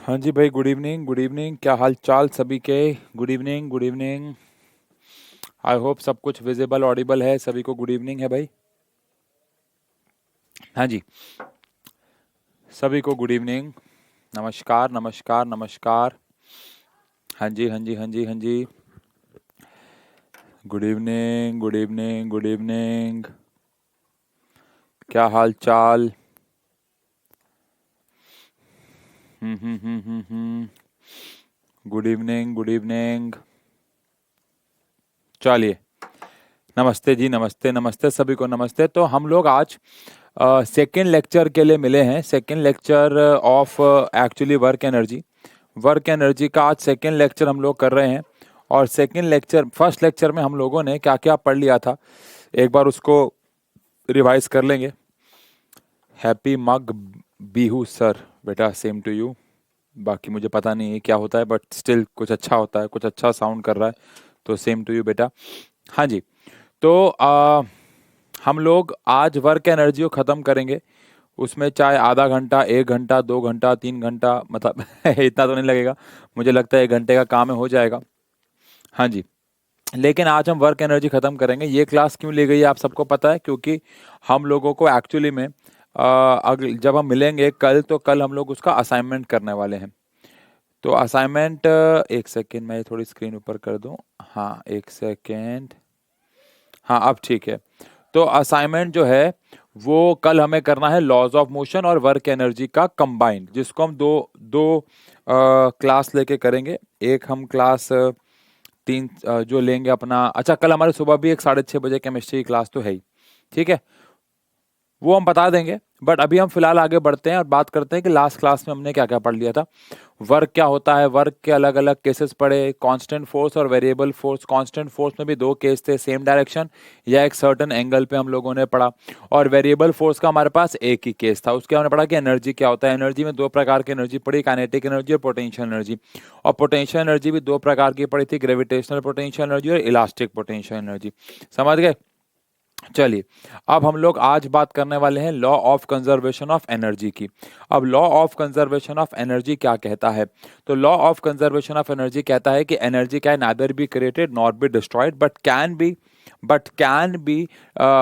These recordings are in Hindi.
हाँ जी भाई, गुड इवनिंग गुड इवनिंग। क्या हाल चाल सभी के? Good evening good evening. I hope सब कुछ विजिबल ऑडिबल है, सभी को गुड इवनिंग है भाई। हाँ जी, सभी को गुड इवनिंग। नमस्कार नमस्कार नमस्कार। हाँ जी हाँ जी हाँ जी हाँ जी। Good evening good evening good evening. क्या हाल चाल? Good evening good evening. चलिए, नमस्ते जी, नमस्ते नमस्ते सभी को नमस्ते। तो हम लोग आज सेकेंड लेक्चर के लिए मिले हैं। Second lecture of actually work energy. Work energy का आज सेकेंड लेक्चर हम लोग कर रहे हैं। और सेकेंड लेक्चर, फर्स्ट लेक्चर में हम लोगों ने क्या क्या पढ़ लिया था, एक बार उसको रिवाइज कर लेंगे। हैप्पी मग बीहू सर, बेटा सेम टू यू। बाकी मुझे पता नहीं है क्या होता है, बट स्टिल कुछ अच्छा होता है, कुछ अच्छा साउंड कर रहा है, तो सेम टू यू बेटा। हाँ जी। तो हम लोग आज वर्क एनर्जी को ख़त्म करेंगे। उसमें चाहे आधा घंटा, 1 घंटा, 2 घंटा, 3 घंटा, मतलब इतना तो नहीं लगेगा। मुझे लगता है 1 घंटे का काम है, हो जाएगा। हाँ जी। लेकिन आज हम वर्क एनर्जी ख़त्म करेंगे। ये क्लास क्यों ली गई है आप सबको पता है, क्योंकि हम लोगों को एक्चुअली में अगले जब हम मिलेंगे कल, तो कल हम लोग उसका असाइनमेंट करने वाले हैं। तो असाइनमेंट, एक सेकेंड मैं थोड़ी स्क्रीन ऊपर कर दूं। हाँ, एक सेकेंड। हाँ, अब ठीक है। तो असाइनमेंट जो है वो कल हमें करना है लॉज ऑफ मोशन और वर्क एनर्जी का कंबाइंड, जिसको हम दो दो क्लास लेके करेंगे। एक हम क्लास तीन जो लेंगे अपना। अच्छा, कल हमारे सुबह भी एक 6:30 बजे केमिस्ट्री की क्लास तो है ही, ठीक है, वो हम बता देंगे। बट अभी हम फिलहाल आगे बढ़ते हैं और बात करते हैं कि लास्ट क्लास में हमने क्या क्या पढ़ लिया था। वर्क क्या होता है, वर्क के अलग अलग केसेस पढ़े, कांस्टेंट फोर्स और वेरिएबल फोर्स। कांस्टेंट फोर्स में भी दो केस थे, सेम डायरेक्शन या एक सर्टेन एंगल पे हम लोगों ने पढ़ा। और वेरिएबल फोर्स का हमारे पास एक ही केस था। उसके हमने पढ़ा कि एनर्जी क्या होता है। एनर्जी में दो प्रकार की एनर्जी पढ़ी, काइनेटिक एनर्जी और पोटेंशियल एनर्जी। और पोटेंशियल एनर्जी भी दो प्रकार की पढ़ी थी, ग्रेविटेशनल पोटेंशियल एनर्जी और इलास्टिक पोटेंशियल एनर्जी। समझ गए? चलिए, अब हम लोग आज बात करने वाले हैं law of conservation of energy की। अब law of conservation of energy क्या कहता है? तो law of conservation of energy कहता है कि energy can neither be created not be destroyed but can be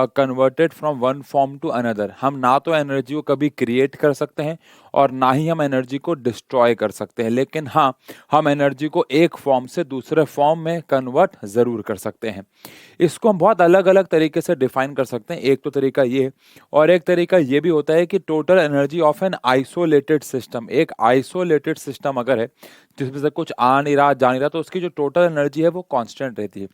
converted from one form to another. हम ना तो एनर्जी को कभी क्रिएट कर सकते हैं और ना ही हम एनर्जी को डिस्ट्रॉय कर सकते हैं, लेकिन हाँ, हम एनर्जी को एक फॉर्म से दूसरे फॉर्म में कन्वर्ट जरूर कर सकते हैं। इसको हम बहुत अलग अलग तरीके से डिफाइन कर सकते हैं। एक तो तरीका ये है, और एक तरीका ये भी होता है कि total energy of an isolated system. एक आइसोलेटेड सिस्टम अगर है जिसमें से कुछ आ नहीं रहा, जा नहीं रहा, तो उसकी जो टोटल एनर्जी है वो कांस्टेंट रहती है।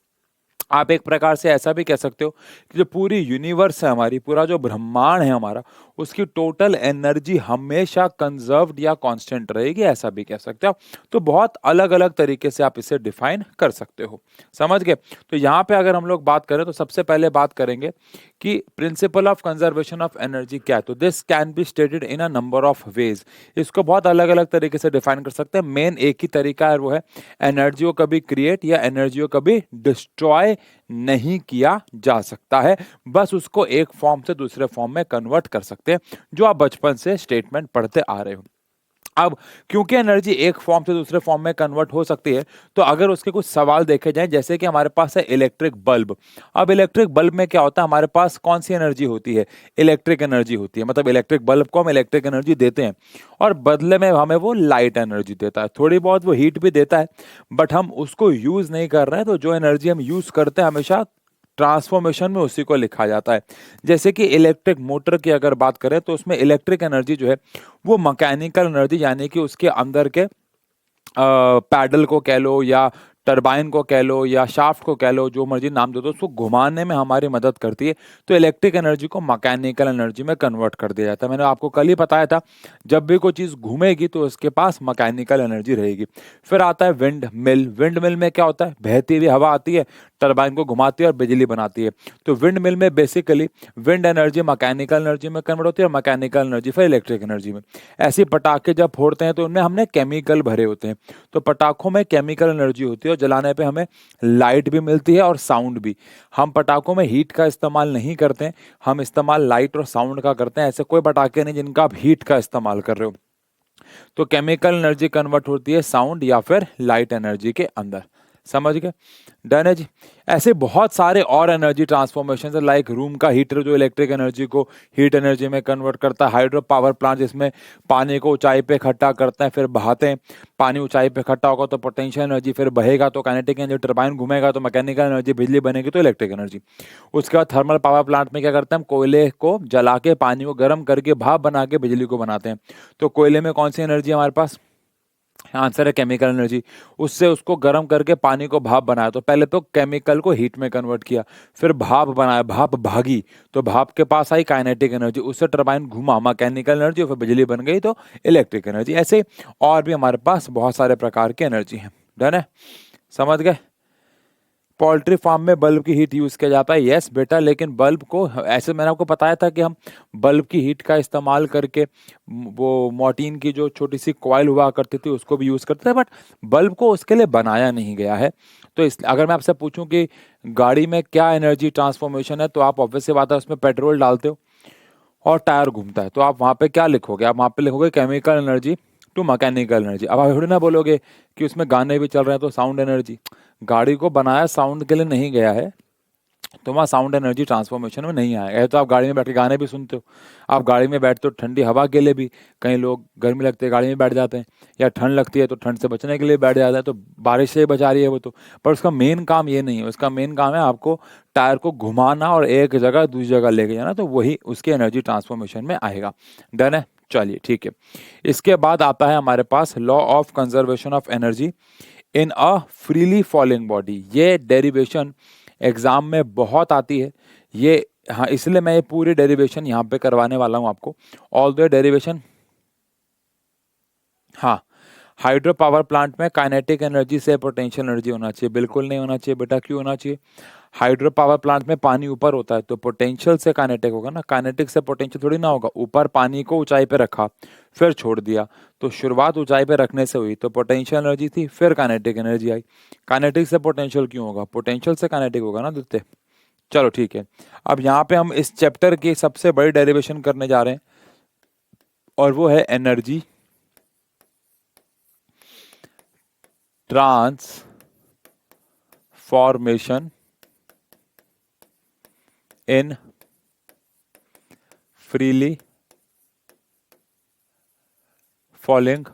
आप एक प्रकार से ऐसा भी कह सकते हो कि जो पूरी यूनिवर्स है हमारी, पूरा जो ब्रह्मांड है हमारा, उसकी टोटल एनर्जी हमेशा कंजर्व्ड या कांस्टेंट रहेगी, ऐसा भी कह सकते हो। तो बहुत अलग अलग तरीके से आप इसे डिफाइन कर सकते हो। समझ गए? तो यहाँ पे अगर हम लोग बात करें तो सबसे पहले बात करेंगे कि principle of conservation of energy क्या है। तो this can be stated in a number of ways. इसको बहुत अलग अलग तरीके से डिफाइन कर सकते हैं। मेन एक ही तरीका है, वो है एनर्जी को कभी क्रिएट या एनर्जी को कभी डिस्ट्रॉय नहीं किया जा सकता है, बस उसको एक फॉर्म से दूसरे फॉर्म में कन्वर्ट कर सकते हैं, जो आप बचपन से स्टेटमेंट पढ़ते आ रहे हो। अब क्योंकि एनर्जी एक फॉर्म से दूसरे फॉर्म में कन्वर्ट हो सकती है, तो अगर उसके कुछ सवाल देखे जाएं, जैसे कि हमारे पास है इलेक्ट्रिक बल्ब। अब इलेक्ट्रिक बल्ब में क्या होता है, हमारे पास कौन सी एनर्जी होती है? इलेक्ट्रिक एनर्जी होती है। मतलब इलेक्ट्रिक बल्ब को हम इलेक्ट्रिक एनर्जी देते हैं और बदले में हमें वो लाइट एनर्जी देता है। थोड़ी बहुत वो हीट भी देता है, बट हम उसको यूज नहीं कर रहे हैं। तो जो एनर्जी हम यूज करते हैं हमेशा ट्रांसफॉर्मेशन में उसी को लिखा जाता है। जैसे कि इलेक्ट्रिक मोटर की अगर बात करें तो उसमें इलेक्ट्रिक एनर्जी जो है वो मैकेनिकल एनर्जी, यानी कि उसके अंदर के पैडल को कह लो या टरबाइन को कह लो या शाफ्ट को कह लो, जो मर्जी नाम दे दो, उसको घुमाने में हमारी मदद करती है। तो इलेक्ट्रिक एनर्जी को मैकेनिकल एनर्जी में कन्वर्ट कर दिया जाता है। मैंने आपको कल ही बताया था, जब भी कोई चीज़ घूमेगी तो उसके पास मैकेनिकल एनर्जी रहेगी। फिर आता है विंड मिल। विंड मिल में क्या होता है? बहती हुई हवा आती है, टरबाइन को घुमाती है और बिजली बनाती है। तो विंड मिल में basically wind energy mechanical energy में कन्वर्ट होती है और मैकेनिकल एनर्जी फिर इलेक्ट्रिक एनर्जी में। ऐसे पटाखे जब फोड़ते हैं तो उनमें हमने केमिकल भरे होते हैं, तो पटाखों में केमिकल एनर्जी होती है और जलाने पे हमें लाइट भी मिलती है और साउंड भी। हम पटाखों में हीट का इस्तेमाल नहीं करते हैं, हम इस्तेमाल लाइट और साउंड का करते हैं। ऐसे कोई पटाखे नहीं जिनका आप हीट का इस्तेमाल कर रहे हो। तो केमिकल एनर्जी कन्वर्ट होती है साउंड या फिर लाइट एनर्जी के अंदर। समझ गए? डन है जी। ऐसे बहुत सारे और एनर्जी ट्रांसफॉर्मेशन है, लाइक रूम का हीटर जो इलेक्ट्रिक एनर्जी को हीट एनर्जी में कन्वर्ट करता है, हाइड्रो पावर प्लांट जिसमें पानी को ऊंचाई पे इकट्ठा करते हैं फिर बहाते हैं, पानी ऊंचाई पे इकट्ठा होगा तो पोटेंशियल एनर्जी, फिर बहेगा तो काइनेटिक एनर्जी, टरबाइन घूमेगा तो मैकेनिकल एनर्जी, बिजली बनेगी तो इलेक्ट्रिक एनर्जी। उसके बाद थर्मल पावर प्लांट में क्या करते हैं, हम कोयले को जला के पानी को गर्म करके भाप बना के बिजली को बनाते हैं। तो कोयले में कौन सी एनर्जी हमारे पास? आंसर है केमिकल एनर्जी। उससे उसको गर्म करके पानी को भाप बनाया, तो पहले तो केमिकल को हीट में कन्वर्ट किया, फिर भाप बनाया, भाप भागी तो भाप के पास आई काइनेटिक एनर्जी, उससे टरबाइन घुमा, मैकेनिकल एनर्जी, फिर बिजली बन गई तो इलेक्ट्रिक एनर्जी। ऐसे और भी हमारे पास बहुत सारे प्रकार की एनर्जी है। डन है? समझ गए? पोल्ट्री फार्म में बल्ब की हीट यूज किया जाता है, यस बेटा, लेकिन बल्ब को ऐसे मैंने आपको बताया था कि हम बल्ब की हीट का इस्तेमाल करके वो मोर्टीन की जो छोटी सी कॉइल हुआ करती थी उसको भी यूज करते थे, बट बल्ब को उसके लिए बनाया नहीं गया है। तो इस अगर मैं आपसे पूछूं कि गाड़ी में क्या एनर्जी ट्रांसफॉर्मेशन है, तो आप ऑब्वियस सी बात है उसमें पेट्रोल डालते हो और टायर घूमता है, तो आप वहाँ पे क्या लिखोगे? आप वहाँ पे लिखोगे chemical energy to mechanical energy. अब आप थोड़ी ना बोलोगे कि उसमें गाने भी चल रहे हैं तो साउंड एनर्जी। गाड़ी को बनाया साउंड के लिए नहीं गया है, तो वहाँ साउंड एनर्जी ट्रांसफॉर्मेशन में नहीं आएगा। तो आप गाड़ी में बैठ के गाने भी सुनते हो, आप गाड़ी में बैठते हो ठंडी हवा के लिए भी, कई लोग गर्मी लगती है गाड़ी में बैठ जाते हैं, या ठंड लगती है तो ठंड से बचने के लिए बैठ जाते हैं, तो बारिश से ही बचा रही है वो तो। पर उसका मेन काम ये नहीं है, उसका मेन काम है आपको टायर को घुमाना और एक जगह दूसरी जगह लेके जाना, तो वही उसके एनर्जी ट्रांसफॉर्मेशन में आएगा। डन है? चलिए ठीक है। इसके बाद आता है हमारे पास law of conservation of energy in a freely falling body. ये डेरिवेशन एग्जाम में बहुत आती है ये, हाँ, इसलिए मैं ये पूरी डेरिवेशन यहाँ पे करवाने वाला हूँ आपको। ऑल द डेरिवेशन, हाँ, हाइड्रो पावर प्लांट में काइनेटिक एनर्जी से पोटेंशियल एनर्जी होना चाहिए? बिल्कुल नहीं होना चाहिए बेटा। क्यों होना चाहिए? हाइड्रो पावर प्लांट में पानी ऊपर होता है तो पोटेंशियल से काइनेटिक होगा ना, काइनेटिक से पोटेंशियल थोड़ी ना होगा। ऊपर पानी को ऊंचाई पे रखा फिर छोड़ दिया, तो शुरुआत ऊंचाई पे रखने से हुई तो पोटेंशियल एनर्जी थी, फिर काइनेटिक एनर्जी आई। काइनेटिक से पोटेंशियल क्यों होगा? पोटेंशियल से काइनेटिक होगा ना दित्ते। चलो ठीक है। अब यहाँ पे हम इस चैप्टर की सबसे बड़ी डेरिवेशन करने जा रहे हैं और वो है energy transformation in freely falling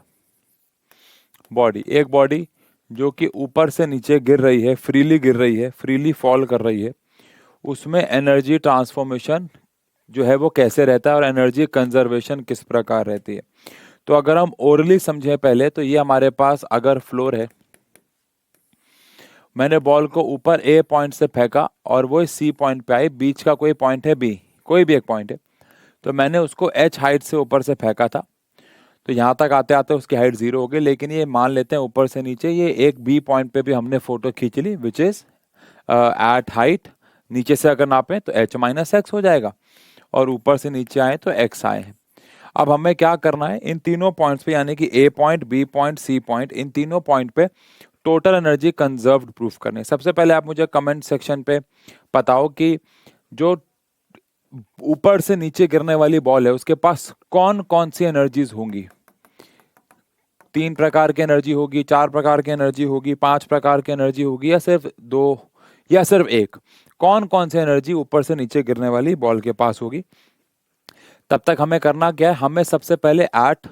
body. एक बॉडी जो कि ऊपर से नीचे गिर रही है, फ्रीली गिर रही है, फ्रीली फॉल कर रही है, उसमें एनर्जी ट्रांसफॉर्मेशन जो है वो कैसे रहता है और एनर्जी कंजर्वेशन किस प्रकार रहती है। तो अगर हम ओरली समझें पहले, तो ये हमारे पास अगर फ्लोर है, मैंने बॉल को ऊपर ए पॉइंट से फेंका और वो सी पॉइंट पे आई, बीच का कोई पॉइंट है बी, कोई भी एक पॉइंट है, तो मैंने उसको एच हाइट से ऊपर से फेंका था, तो यहाँ तक आते आते उसकी हाइट 0 हो गई। लेकिन ये मान लेते हैं ऊपर से नीचे ये एक बी पॉइंट पे भी हमने फोटो खींच ली, विच इज एट हाइट, नीचे से अगर नापें तो h माइनस एक्स हो जाएगा, और ऊपर से नीचे आए तो x आए हैं। अब हमें क्या करना है, इन तीनों पॉइंट्स पे, यानी कि A point, B point, C point, इन तीनों पॉइंट पे टोटल एनर्जी कंजर्व्ड प्रूफ करनी है। सबसे पहले आप मुझे कमेंट सेक्शन पे बताओ कि जो ऊपर से नीचे गिरने वाली बॉल है उसके पास कौन कौन सी एनर्जीज होंगी? 3 प्रकार की एनर्जी होगी, 4 प्रकार की एनर्जी होगी, 5 प्रकार की एनर्जी होगी, या सिर्फ 2 या सिर्फ 1? कौन कौन सी एनर्जी ऊपर से नीचे गिरने वाली बॉल के पास होगी? तब तक हमें करना क्या है, हमें सबसे पहले एट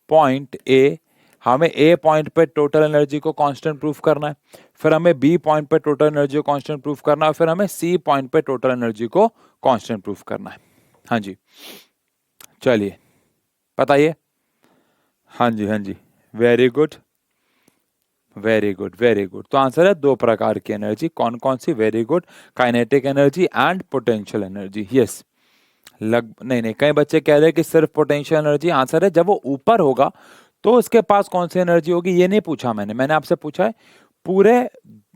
पॉइंट ए, हमें ए पॉइंट पे टोटल एनर्जी को कांस्टेंट प्रूफ करना है, फिर हमें बी पॉइंट पे टोटल एनर्जी को कांस्टेंट प्रूफ करना है, फिर हमें सी पॉइंट पे टोटल एनर्जी को कांस्टेंट प्रूफ करना है। हाँ जी, चलिए बताइए। हाँ जी, हाँ जी, very good, very good, very good. तो आंसर है 2 प्रकार की एनर्जी। कौन कौन सी? Very good, kinetic energy and potential energy. Yes, नहीं, कई बच्चे कह रहे हैं कि सिर्फ पोटेंशियल एनर्जी। आंसर है जब वो ऊपर होगा तो उसके पास कौन सी एनर्जी होगी, ये नहीं पूछा मैंने आपसे पूछा है पूरे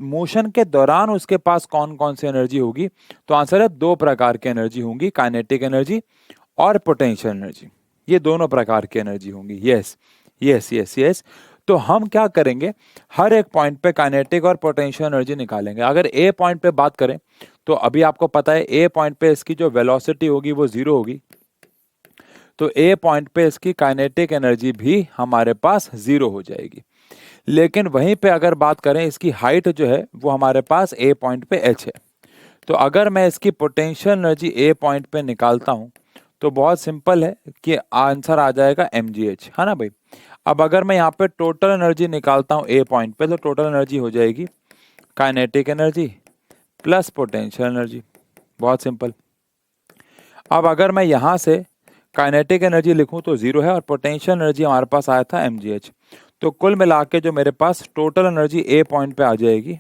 मोशन के दौरान उसके पास कौन कौन सी एनर्जी होगी। तो आंसर है 2 प्रकार की एनर्जी होंगी, काइनेटिक एनर्जी और पोटेंशियल एनर्जी, ये दोनों प्रकार की एनर्जी होंगी। Yes yes yes yes. तो हम क्या करेंगे, हर एक पॉइंट पे काइनेटिक और पोटेंशियल एनर्जी निकालेंगे। अगर ए पॉइंट पे बात करें तो अभी आपको पता है ए पॉइंट पे इसकी जो वेलोसिटी होगी वो 0 होगी, तो ए पॉइंट पे इसकी काइनेटिक एनर्जी भी हमारे पास 0 हो जाएगी। लेकिन वहीं पे अगर बात करें इसकी हाइट जो है वो हमारे पास ए पॉइंट पे h है। तो अगर मैं इसकी पोटेंशियल एनर्जी ए पॉइंट पे निकालता हूं तो बहुत सिंपल है कि आंसर आ जाएगा mgh, है ना भाई। अब अगर मैं यहाँ पे टोटल एनर्जी निकालता हूँ ए पॉइंट पे, तो टोटल एनर्जी हो जाएगी kinetic energy plus potential energy, बहुत सिंपल। अब अगर मैं यहाँ से काइनेटिक एनर्जी लिखूं तो 0 है और पोटेंशियल एनर्जी हमारे पास आया था mgh। तो कुल मिला के जो मेरे पास टोटल एनर्जी ए पॉइंट पे आ जाएगी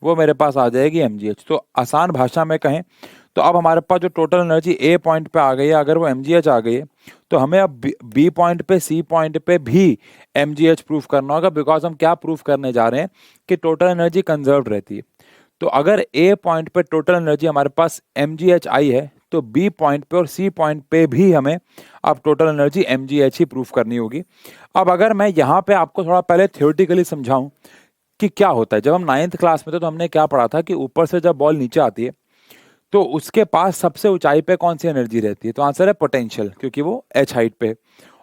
वो मेरे पास आ जाएगी mgh। तो आसान भाषा में कहें तो अब हमारे पास जो टोटल एनर्जी ए पॉइंट पे आ गई है, अगर वो mgh आ गई है तो हमें अब बी पॉइंट पे सी पॉइंट पे भी mgh प्रूफ करना होगा। बिकॉज हम क्या प्रूफ करने जा रहे हैं कि टोटल एनर्जी कंजर्व रहती है। तो अगर ए पॉइंट पे टोटल एनर्जी हमारे पास mgh आई है तो बी पॉइंट पे और सी पॉइंट पे भी हमें अब टोटल एनर्जी mgh ही प्रूफ करनी होगी। अब अगर मैं यहाँ पे आपको थोड़ा पहले थ्योरेटिकली समझाऊं कि क्या होता है। जब हम 9th क्लास में थे तो हमने क्या पढ़ा था कि ऊपर से जब बॉल नीचे आती है तो उसके पास सबसे ऊंचाई पे कौन सी एनर्जी रहती है, तो आंसर है पोटेंशियल, क्योंकि वो h हाइट पे।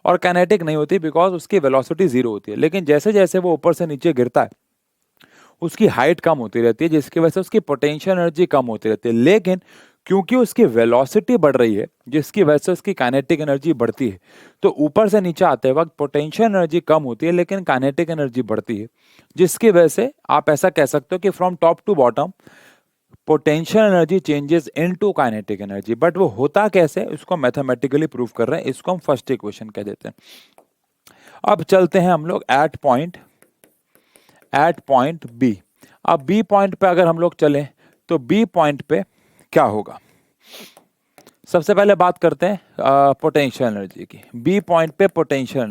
और काइनेटिक नहीं होती बिकॉज उसकी वेलोसिटी 0 होती है। लेकिन जैसे जैसे वो ऊपर से नीचे गिरता है उसकी हाइट कम होती रहती है, जिसकी वजह से उसकी पोटेंशियल एनर्जी कम होती रहती है। लेकिन क्योंकि उसकी वेलोसिटी बढ़ रही है जिसकी वजह से उसकी काइनेटिक एनर्जी बढ़ती है, तो ऊपर से नीचे आते वक्त पोटेंशियल एनर्जी कम होती है लेकिन काइनेटिक एनर्जी बढ़ती है, जिसकी वजह से आप ऐसा कह सकते हो कि from top to bottom potential energy changes into kinetic energy. But वो होता कैसे उसको मैथमेटिकली प्रूव कर रहे हैं, इसको हम फर्स्ट इक्वेशन कह देते हैं। अब चलते हैं हम लोग एट पॉइंट बी। अब बी पॉइंट पे अगर हम लोग चलें तो बी पॉइंट पे क्या होगा। सबसे पहले बात करते हैं पोटेंशियल एनर्जी की। बी पॉइंट पे पोटेंशियल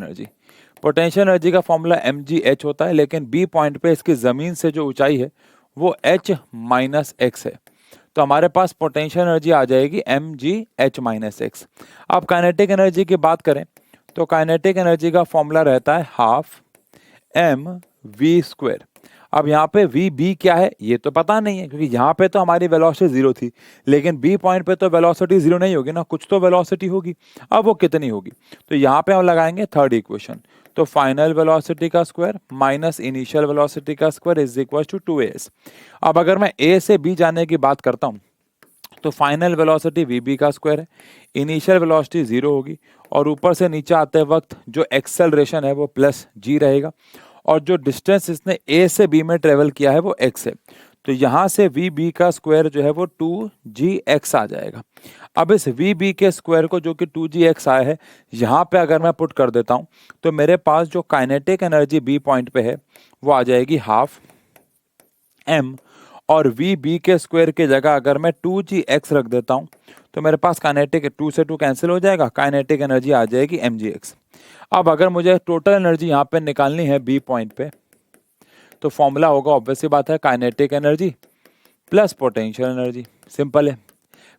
एनर्जी का फॉर्मूला mgh होता है, लेकिन बी पॉइंट पे इसकी जमीन से जो ऊंचाई है वो h माइनस एक्स है। तो हमारे पास पोटेंशियल एनर्जी आ जाएगी mgh माइनस एक्स। अब काइनेटिक एनर्जी की बात करें तो काइनेटिक एनर्जी का फॉर्मूला रहता है हाफ mv²। अब यहाँ पे वी बी क्या है ये तो पता नहीं है, क्योंकि यहाँ पे तो हमारी वेलोसिटी 0 थी, लेकिन बी पॉइंट पे तो वेलोसिटी 0 नहीं होगी ना, कुछ तो वेलोसिटी होगी। अब वो कितनी होगी, तो यहाँ पे हम लगाएंगे थर्ड इक्वेशन। तो फाइनल वेलोसिटी का स्क्वायर माइनस इनिशियल वेलोसिटी का square is equal to 2as। अब अगर मैं ए से बी जाने की बात करता हूँ तो फाइनल वेलोसिटी वी बी का स्क्वायर है, इनिशियल वेलोसिटी 0 होगी और ऊपर से नीचे आते वक्त जो एक्सेलरेशन है वो प्लस g रहेगा, और जो डिस्टेंस इसने ए से बी में ट्रेवल किया है वो x है। तो यहाँ से वी बी का स्क्वायर जो है वो 2gx आ जाएगा। अब इस वी बी के स्क्वायर को जो कि 2gx आया है यहाँ पे अगर मैं पुट कर देता हूँ तो मेरे पास जो काइनेटिक एनर्जी बी पॉइंट पे है वो आ जाएगी हाफ m, और वी बी के स्क्वायर की जगह अगर मैं 2gx रख देता हूँ तो मेरे पास काइनेटिक 2 से 2 कैंसिल हो जाएगा, काइनेटिक एनर्जी आ जाएगी mgx। अब अगर मुझे टोटल एनर्जी यहाँ पे निकालनी है बी पॉइंट पे तो फॉर्मूला होगा ऑब्वियसली बात है kinetic energy plus potential energy, simple है।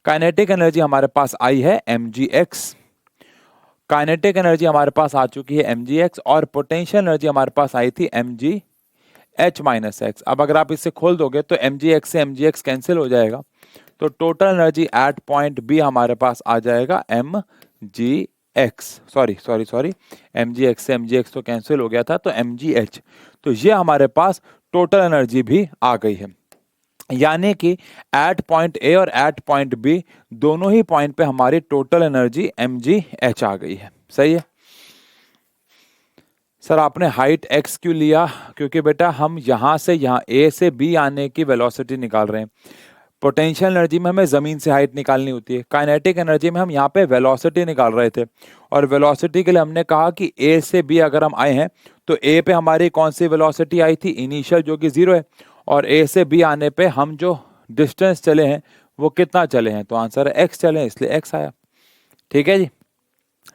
काइनेटिक एनर्जी हमारे पास आई है mgx, काइनेटिक एनर्जी हमारे पास आ चुकी है mgx, और पोटेंशियल एनर्जी हमारे पास आई थी mgh माइनस एक्स। अब अगर आप इसे खोल दोगे तो mgx से mgx कैंसिल हो जाएगा, तो total energy at point B हमारे पास आ जाएगा mgx, सॉरी mgx से mgx तो कैंसिल हो गया था, तो mgh। तो ये हमारे पास टोटल एनर्जी भी आ गई है, यानी कि एट पॉइंट ए और एट पॉइंट बी दोनों ही पॉइंट पे हमारी टोटल एनर्जी mgh आ गई है। सही है सर, आपने हाइट x क्यों लिया, क्योंकि बेटा हम यहाँ से यहाँ a से b आने की वेलोसिटी निकाल रहे हैं। पोटेंशियल एनर्जी में हमें जमीन से हाइट निकालनी होती है, काइनेटिक एनर्जी में हम यहाँ पे वेलोसिटी निकाल रहे थे, और वेलोसिटी के लिए हमने कहा कि a से b अगर हम आए हैं तो a पे हमारी कौन सी वेलोसिटी आई थी, इनिशियल, जो कि 0 है, और a से b आने पे हम जो डिस्टेंस चले हैं वो कितना चले हैं, तो आंसर है x चले हैं, इसलिए x आया। ठीक है जी,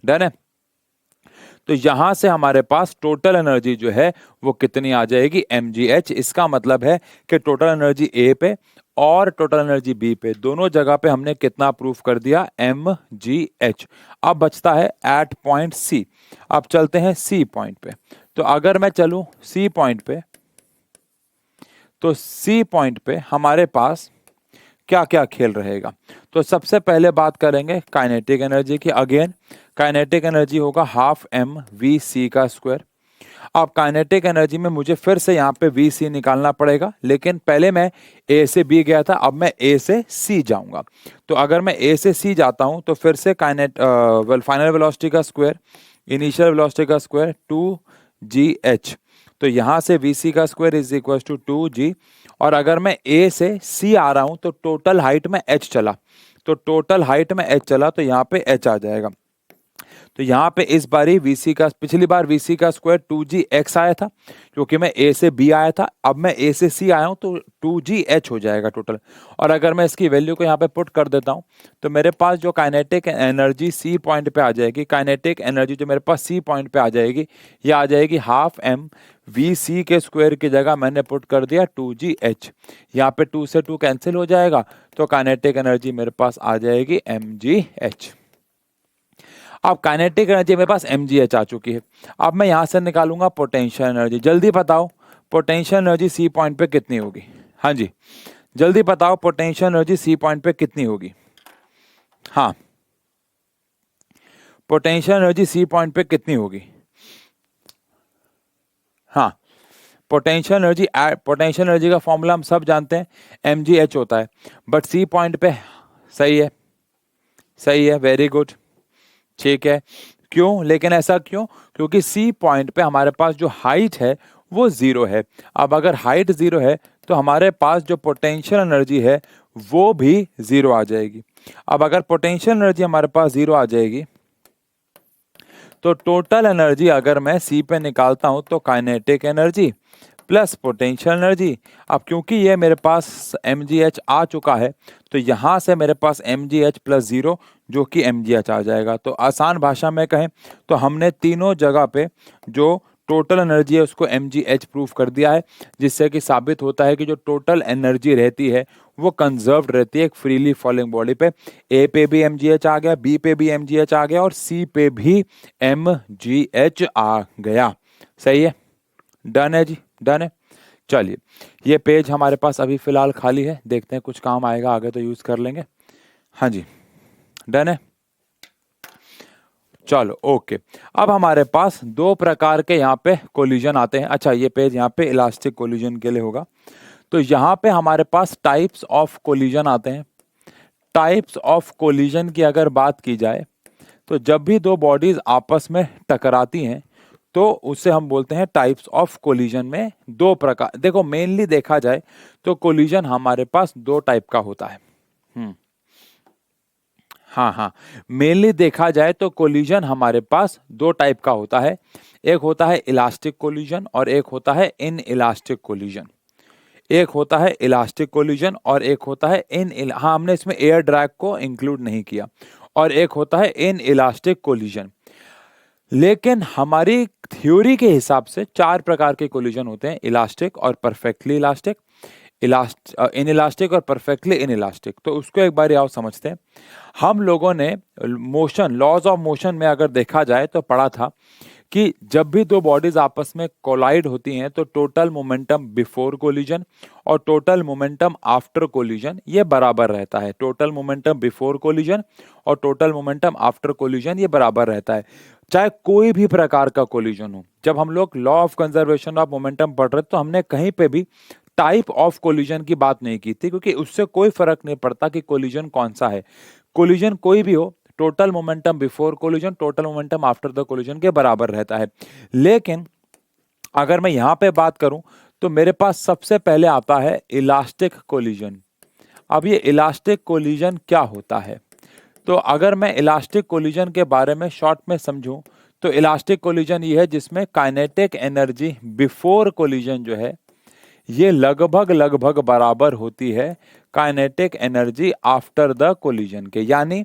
डन है। तो यहां से हमारे पास टोटल एनर्जी जो है वो कितनी आ जाएगी, mgh। इसका मतलब है कि टोटल एनर्जी ए पे और टोटल एनर्जी बी पे दोनों जगह पे हमने कितना प्रूफ कर दिया, mgh। अब बचता है एट पॉइंट सी। अब चलते हैं सी पॉइंट पे। तो अगर मैं चलूं सी पॉइंट पे तो सी पॉइंट पे हमारे पास क्या क्या खेल रहेगा। तो सबसे पहले बात करेंगे काइनेटिक एनर्जी की। अगेन काइनेटिक एनर्जी होगा हाफ एम वी सी का स्क्वायर। अब काइनेटिक एनर्जी में मुझे फिर से यहाँ पे वी सी निकालना पड़ेगा, लेकिन पहले मैं ए से बी गया था, अब मैं ए से सी जाऊंगा। तो अगर मैं ए से सी जाता हूं तो फिर से फाइनल वेलोसिटी का स्क्वायर, इनिशियल वेलोसिटी का स्क्वायर 2gh। तो यहाँ से वी सी का square is equal to 2g। और अगर मैं ए से सी आ रहा हूं तो टोटल हाइट में h चला, तो टोटल हाइट में h चला तो यहाँ पे h आ जाएगा। तो यहाँ पे इस बारी VC का, पिछली बार VC का स्क्वायर 2gx आया था क्योंकि मैं A से B आया था, अब मैं A से C आया हूँ तो 2gh हो जाएगा टोटल। और अगर मैं इसकी वैल्यू को यहाँ पे पुट कर देता हूँ तो मेरे पास जो काइनेटिक एनर्जी C पॉइंट पे आ जाएगी, काइनेटिक एनर्जी जो मेरे पास C पॉइंट पे आ जाएगी, ये आ जाएगी हाफ एम VC के स्क्वायर की जगह मैंने पुट कर दिया 2gh। यहाँ पे 2 से 2 कैंसिल हो जाएगा तो काइनेटिक एनर्जी मेरे पास आ जाएगी mgh। अब काइनेटिक एनर्जी मेरे पास mgh आ चुकी है। अब मैं यहां से निकालूंगा पोटेंशियल एनर्जी। जल्दी बताओ पोटेंशियल एनर्जी सी पॉइंट पे कितनी होगी। हाँ जी, जल्दी बताओ पोटेंशियल एनर्जी सी पॉइंट पे कितनी होगी। हाँ, पोटेंशियल एनर्जी सी पॉइंट पे कितनी होगी। हाँ, पोटेंशियल एनर्जी का फॉर्मूला हम सब जानते हैं, mgh होता है, बट सी पॉइंट पे सही है, सही है, वेरी गुड, ठीक है। क्यों, लेकिन ऐसा क्यों? क्योंकि सी पॉइंट पे हमारे पास जो हाइट है वो जीरो है। अब अगर हाइट जीरो है तो हमारे पास जो पोटेंशियल एनर्जी है वो भी जीरो आ जाएगी। अब अगर पोटेंशियल एनर्जी हमारे पास जीरो आ जाएगी तो टोटल एनर्जी अगर मैं सी पे निकालता हूं तो kinetic energy plus potential energy. अब क्योंकि ये मेरे पास mgh आ चुका है तो यहाँ से मेरे पास mgh प्लस जीरो जो कि mgh आ जाएगा। तो आसान भाषा में कहें तो हमने तीनों जगह पे जो टोटल एनर्जी है उसको mgh प्रूफ कर दिया है, जिससे कि साबित होता है कि जो टोटल एनर्जी रहती है वो कंजर्व्ड रहती है एक फ्रीली फॉलिंग बॉडी पे। ए पे भी mgh आ गया, बी पे भी mgh आ गया और सी पे भी mgh आ गया। सही है, डन है जी, डन है। चलिए, ये पेज हमारे पास अभी फिलहाल खाली है, देखते हैं कुछ काम आएगा आगे तो यूज कर लेंगे। हाँ जी, डन है। चलो ओके, अब हमारे पास दो प्रकार के यहाँ पे कोलिजन आते हैं। अच्छा, ये पेज यहाँ पे इलास्टिक कोलिजन के लिए होगा। तो यहाँ पे हमारे पास टाइप्स ऑफ कोलिजन आते हैं। टाइप्स ऑफ कोलिजन की अगर बात की जाए तो जब भी दो बॉडीज आपस में टकराती हैं तो उसे हम बोलते हैं टाइप्स ऑफ कोलिजन। में दो प्रकार, देखो मेनली देखा जाए तो कोलिजन हमारे पास दो टाइप का होता है। हाँ, मेनली देखा जाए तो कोलिजन हमारे पास दो टाइप का होता है। एक होता है इलास्टिक कोलिजन और एक होता है इन इलास्टिक कोलिजन। एक होता है इलास्टिक कोलिजन और एक होता है हाँ, हमने इसमें एयर ड्रैग को इंक्लूड नहीं किया। और एक होता है इन इलास्टिक कोलिजन। लेकिन हमारी थ्योरी के हिसाब से चार प्रकार के कोलिजन होते हैं, इलास्टिक और परफेक्टली इलास्टिक, इन इलास्टिक और परफेक्टली इन इलास्टिक। तो उसको एक बार आओ समझते हैं। हम लोगों ने मोशन, लॉज ऑफ मोशन में अगर देखा जाए तो पढ़ा था कि जब भी दो बॉडीज आपस में कोलाइड होती हैं तो टोटल मोमेंटम बिफोर कोलिजन और टोटल मोमेंटम आफ्टर कोलिजन ये बराबर रहता है। टोटल मोमेंटम बिफोर कोलिजन और टोटल मोमेंटम आफ्टर कोलिजन ये बराबर रहता है, चाहे कोई भी प्रकार का कोलिजन हो। जब हम लोग law of conservation of momentum पढ़ रहे तो हमने कहीं पे भी टाइप ऑफ कोलिजन की बात नहीं की थी, क्योंकि उससे कोई फर्क नहीं पड़ता कि कोलिजन कौन सा है। कोलिजन कोई भी हो, total momentum before collision total momentum after the collision के बराबर रहता है। लेकिन अगर मैं यहां पे बात करूं तो मेरे पास सबसे पहले आता है इलास्टिक कोलिजन। अब ये इलास्टिक कोलिजन क्या होता है? तो अगर मैं इलास्टिक कोलिजन के बारे में शॉर्ट में समझूं तो इलास्टिक कोलिजन ये है जिसमें काइनेटिक एनर्जी बिफोर कोलिजन जो है ये लगभग बराबर होती है kinetic energy after the collision के। यानी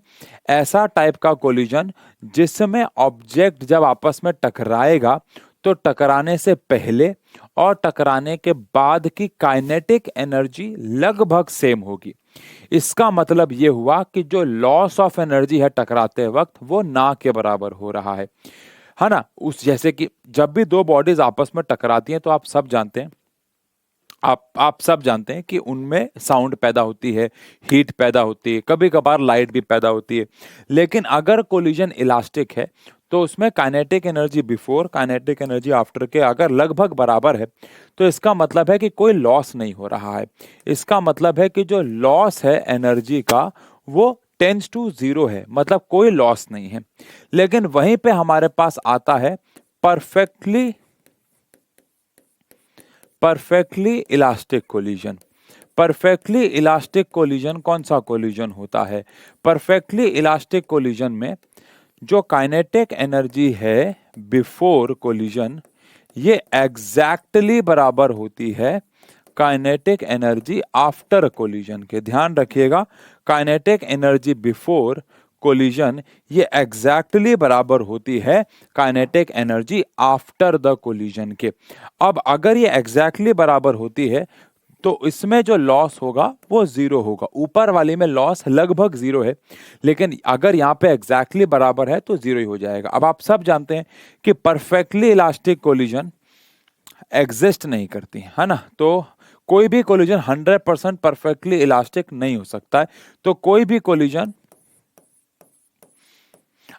ऐसा टाइप का कोलिजन जिसमें ऑब्जेक्ट जब आपस में टकराएगा तो टकराने से पहले और टकराने के बाद की काइनेटिक एनर्जी लगभग सेम होगी। इसका मतलब ये हुआ कि जो लॉस ऑफ एनर्जी है टकराते वक्त वो ना के बराबर हो रहा है ना। उस जैसे कि जब भी दो बॉडीज आपस में टकराती हैं तो आप सब जानते हैं आप सब जानते हैं कि उनमें साउंड पैदा होती है, हीट पैदा होती है, कभी कभार लाइट भी पैदा होती है। लेकिन अगर कोलिजन इलास्टिक है तो उसमें kinetic energy before, kinetic energy after के अगर लगभग बराबर है तो इसका मतलब है कि कोई लॉस नहीं हो रहा है। इसका मतलब है कि जो लॉस है एनर्जी का वो टेंस टू जीरो है, मतलब कोई लॉस नहीं है। लेकिन वहीं पे हमारे पास आता है perfectly elastic collision. Perfectly elastic collision कौन सा कोलिजन होता है? परफेक्टली इलास्टिक कोलिजन में जो काइनेटिक एनर्जी है बिफोर कोलिजन ये एग्जैक्टली बराबर होती है काइनेटिक एनर्जी आफ्टर कोलिजन के। ध्यान रखिएगा, काइनेटिक एनर्जी बिफोर कोलिजन ये एग्जैक्टली बराबर होती है kinetic energy after the collision के। अब अगर ये एग्जैक्टली बराबर होती है तो इसमें जो लॉस होगा वो जीरो होगा। ऊपर वाली में लॉस लगभग जीरो है, लेकिन अगर यहाँ पे एग्जैक्टली बराबर है तो जीरो ही हो जाएगा। अब आप सब जानते हैं कि परफेक्टली इलास्टिक कोलिजन एग्जिस्ट नहीं करती है ना, तो कोई भी कोलिजन 100% परफेक्टली इलास्टिक नहीं हो सकता है। तो कोई भी कोलिजन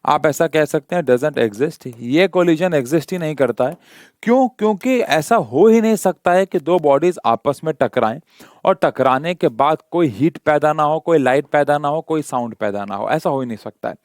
आप ऐसा कह सकते हैं डजंट एग्जिस्ट, ये कोलिजन एग्जिस्ट ही नहीं करता है। क्यों? क्योंकि ऐसा हो ही नहीं सकता है कि दो बॉडीज आपस में टकराएं और टकराने के बाद कोई हीट पैदा ना हो, कोई लाइट पैदा ना हो, कोई साउंड पैदा ना हो, ऐसा हो ही नहीं सकता है।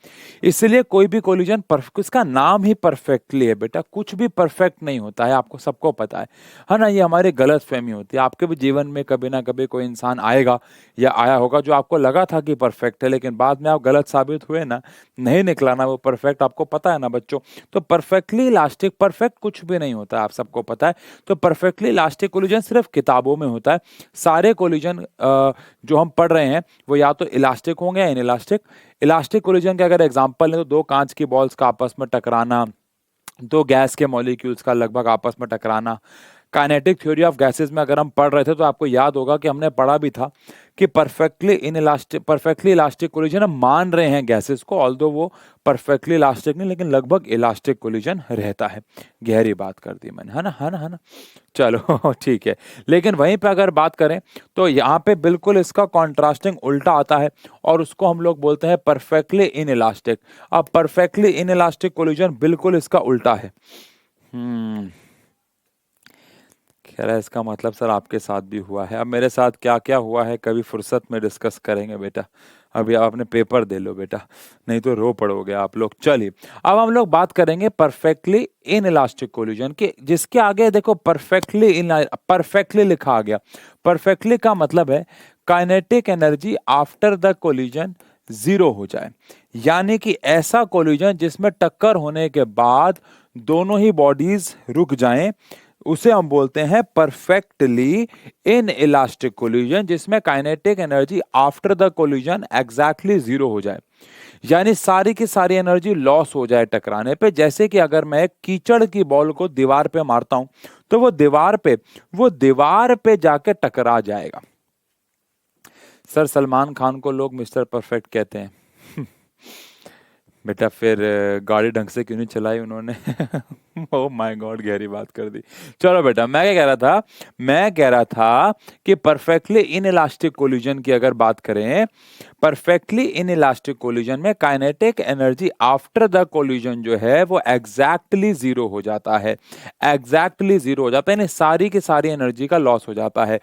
इसलिए कोई भी कोलिजन इसका नाम ही परफेक्टली है बेटा, कुछ भी परफेक्ट नहीं होता है, आपको सबको पता है ना। ये हमारी गलत फहमी होती है। आपके भी जीवन में कभी ना कभी कोई इंसान आएगा या आया होगा जो आपको लगा था कि परफेक्ट है, लेकिन बाद में आप गलत साबित हुए ना, नहीं निकला ना वो परफेक्ट, आपको पता है ना बच्चों। तो परफेक्टली इलास्टिक, परफेक्ट कुछ भी नहीं होता है, आप सबको पता है। तो परफेक्टली इलास्टिक कोलिजन सिर्फ किताबों में होता है। सारे कोलिजन जो हम पढ़ रहे हैं वो या तो इलास्टिक होंगे या इनइलास्टिक। इलास्टिक कोलिजन के अगर एग्जांपल लें तो दो कांच की बॉल्स का आपस में टकराना, दो गैस के मॉलिक्यूल्स का लगभग आपस में टकराना। काइनेटिक थ्योरी ऑफ गैसेस में अगर हम पढ़ रहे थे तो आपको याद होगा कि हमने पढ़ा भी था कि परफेक्टली इलास्टिक कोलिजन हम मान रहे हैं गैसेस को, ऑल्दो वो परफेक्टली इलास्टिक नहीं लेकिन लगभग इलास्टिक कोलिजन रहता है। गहरी बात कर दी मैंने, है ना। चलो ठीक है। लेकिन वहीं पे अगर बात करें तो यहाँ पे बिल्कुल इसका कॉन्ट्रास्टिंग उल्टा आता है और उसको हम लोग बोलते हैं परफेक्टली इनइलास्टिक। अब परफेक्टली इनइलास्टिक कोलिजन बिल्कुल इसका उल्टा है। कह रहा है इसका मतलब सर आपके साथ भी हुआ है। अब मेरे साथ क्या क्या हुआ है कभी फुर्सत में डिस्कस करेंगे बेटा, अभी आप अपने पेपर दे लो बेटा, नहीं तो रो पड़ोगे आप लोग। चलिए अब हम लोग बात करेंगे परफेक्टली इनइलास्टिक कोलिजन की, जिसके आगे देखो परफेक्टली लिखा आ गया। परफेक्टली का मतलब है kinetic energy after the collision zero हो जाए, यानी कि ऐसा कोलिजन जिसमें टक्कर होने के बाद दोनों ही बॉडीज रुक जाएं, उसे हम बोलते हैं परफेक्टली इन इलास्टिक कोलिजन, जिसमें kinetic energy after the collision exactly zero हो जाए, यानी सारी की सारी एनर्जी लॉस हो जाए टकराने पे। जैसे कि अगर मैं कीचड़ की बॉल को दीवार पे मारता हूं तो वो दीवार पे जाके टकरा जाएगा। सर सलमान खान को लोग मिस्टर परफेक्ट कहते हैं बेटा, फिर गाड़ी ढंग से क्यों नहीं चलाई उन्होंने ओह माय गॉड, गहरी बात कर दी। चलो बेटा, मैं कह रहा था कि परफेक्टली इनइलास्टिक कोलिजन की अगर बात करें, परफेक्टली इनइलास्टिक कोलिजन में kinetic energy after the collision जो है वो एग्जैक्टली जीरो हो जाता है, यानी सारी की सारी एनर्जी का लॉस हो जाता है।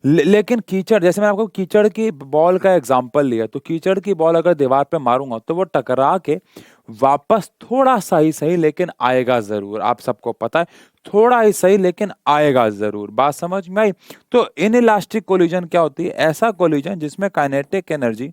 लेकिन कीचड़, जैसे मैं आपको कीचड़ की बॉल का एग्जांपल लिया, तो कीचड़ की बॉल अगर दीवार पे मारूंगा तो वो टकरा के वापस थोड़ा सा ही सही लेकिन आएगा जरूर। आप सबको पता है, थोड़ा ही सही लेकिन आएगा जरूर। बात समझ में आई? तो इनइलास्टिक कोलिजन क्या होती है? ऐसा कोलिजन जिसमें kinetic energy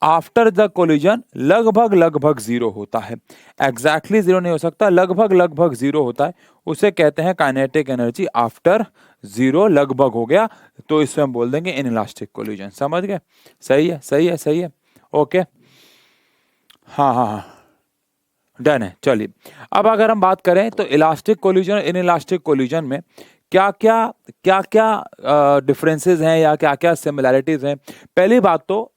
after the collision लगभग जीरो होता है। एग्जैक्टली जीरो नहीं हो सकता, लगभग जीरो होता है, उसे कहते हैं काइनेटिक एनर्जी आफ्टर जीरो। लगभग हो गया तो इसे हम बोल देंगे इनइलास्टिक कोलिजन। समझ गए? सही है। ओके, हाँ, डन है। चलिए अब अगर हम बात करें तो इलास्टिक कोलिजन, इनइलास्टिक कोलिजन में क्या क्या डिफरेंसेस हैं या क्या क्या सिमिलैरिटीज हैं। पहली बात तो,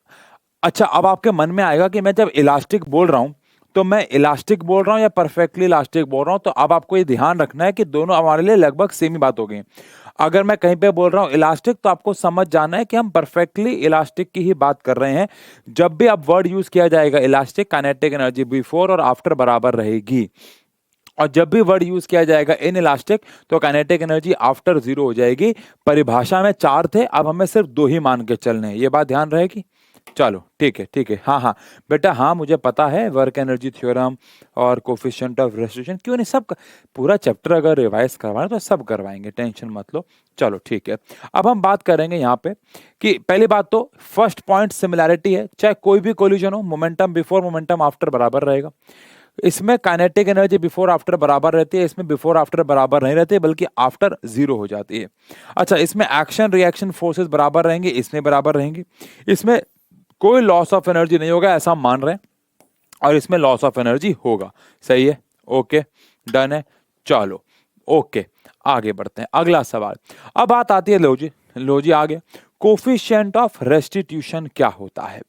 अच्छा अब आपके मन में आएगा कि मैं जब इलास्टिक बोल रहा हूं तो मैं इलास्टिक बोल रहा हूं या परफेक्टली इलास्टिक बोल रहा हूं। तो अब आपको ये ध्यान रखना है कि दोनों हमारे लिए लगभग सेम ही बात हो गई। अगर मैं कहीं पे बोल रहा हूं इलास्टिक तो आपको समझ जाना है कि हम परफेक्टली इलास्टिक की ही बात कर रहे हैं। जब भी आप वर्ड यूज किया जाएगा इलास्टिक, काइनेटिक एनर्जी बिफोर और आफ्टर बराबर रहेगी, और जब भी वर्ड यूज किया जाएगा इन इलास्टिक तो काइनेटिक एनर्जी आफ्टर जीरो हो जाएगी। परिभाषा में चार थे, अब हमें सिर्फ दो ही मान के चलने हैं, ये बात ध्यान रहेगी। चलो ठीक है ठीक है, हाँ हाँ बेटा, हाँ मुझे पता है वर्क एनर्जी थ्योरम और कोफिशिएंट ऑफ रेस्टिट्यूशन, क्यों नहीं, सब पूरा चैप्टर अगर रिवाइज करवाना तो सब करवाएंगे, टेंशन मत लो। चलो ठीक है, अब हम बात करेंगे यहाँ पे कि पहली बात तो फर्स्ट पॉइंट सिमिलैरिटी है, चाहे कोई भी कोलिजन हो मोमेंटम बिफोर मोमेंटम आफ्टर बराबर रहेगा। इसमें काइनेटिक एनर्जी बिफोर आफ्टर बराबर रहती है, इसमें बिफोर आफ्टर बराबर नहीं रहती बल्कि आफ्टर जीरो हो जाती है। अच्छा, इसमें एक्शन रिएक्शन फोर्सेस बराबर रहेंगे, इसमें बराबर रहेंगी, इसमें कोई लॉस ऑफ एनर्जी नहीं होगा ऐसा हम मान रहे हैं, और इसमें लॉस ऑफ एनर्जी होगा। सही है, ओके डन है। चलो ओके, आगे बढ़ते हैं, अगला सवाल। अब बात आती है, लो जी आगे, कोफिशिएंट ऑफ रेस्टिट्यूशन क्या होता है।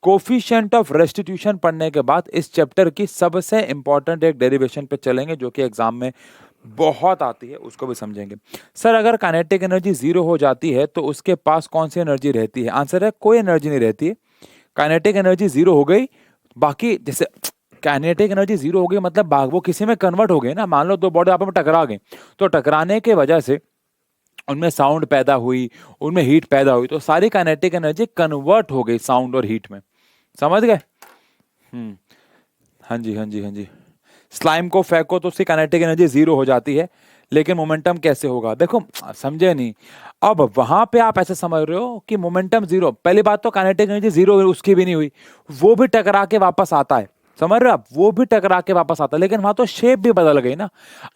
कोफिशिएंट ऑफ रेस्टिट्यूशन पढ़ने के बाद इस चैप्टर की सबसे इंपॉर्टेंट एक डेरिवेशन पे चलेंगे जो कि एग्जाम में बहुत आती है, उसको भी समझेंगे। सर अगर काइनेटिक एनर्जी जीरो हो जाती है तो उसके पास कौन सी एनर्जी रहती है? आंसर है कोई एनर्जी नहीं रहती है। काइनेटिक एनर्जी जीरो हो गई, बाकी जैसे काइनेटिक एनर्जी जीरो हो गई मतलब वो किसी में कन्वर्ट हो गई ना। मान लो दो बॉडी आपस में टकरा गई, तो टकराने के वजह से उनमें साउंड पैदा हुई, उनमें हीट पैदा हुई, तो सारी काइनेटिक एनर्जी कन्वर्ट हो गई साउंड और हीट में। समझ गए? हाँ जी हाँ जी हाँ जी। स्लाइम को फेंको तो उसकी काइनेटिक एनर्जी जीरो हो जाती है, लेकिन मोमेंटम कैसे होगा? देखो समझे नहीं। अब वहां पे आप ऐसे समझ रहे हो कि मोमेंटम जीरो, पहली बात तो काइनेटिक एनर्जी जीरो उसकी भी नहीं हुई, वो भी टकरा के वापस आता है। समझ रहे हो आप? वो भी टकरा के वापस आता है, लेकिन वहां तो शेप भी बदल गई ना।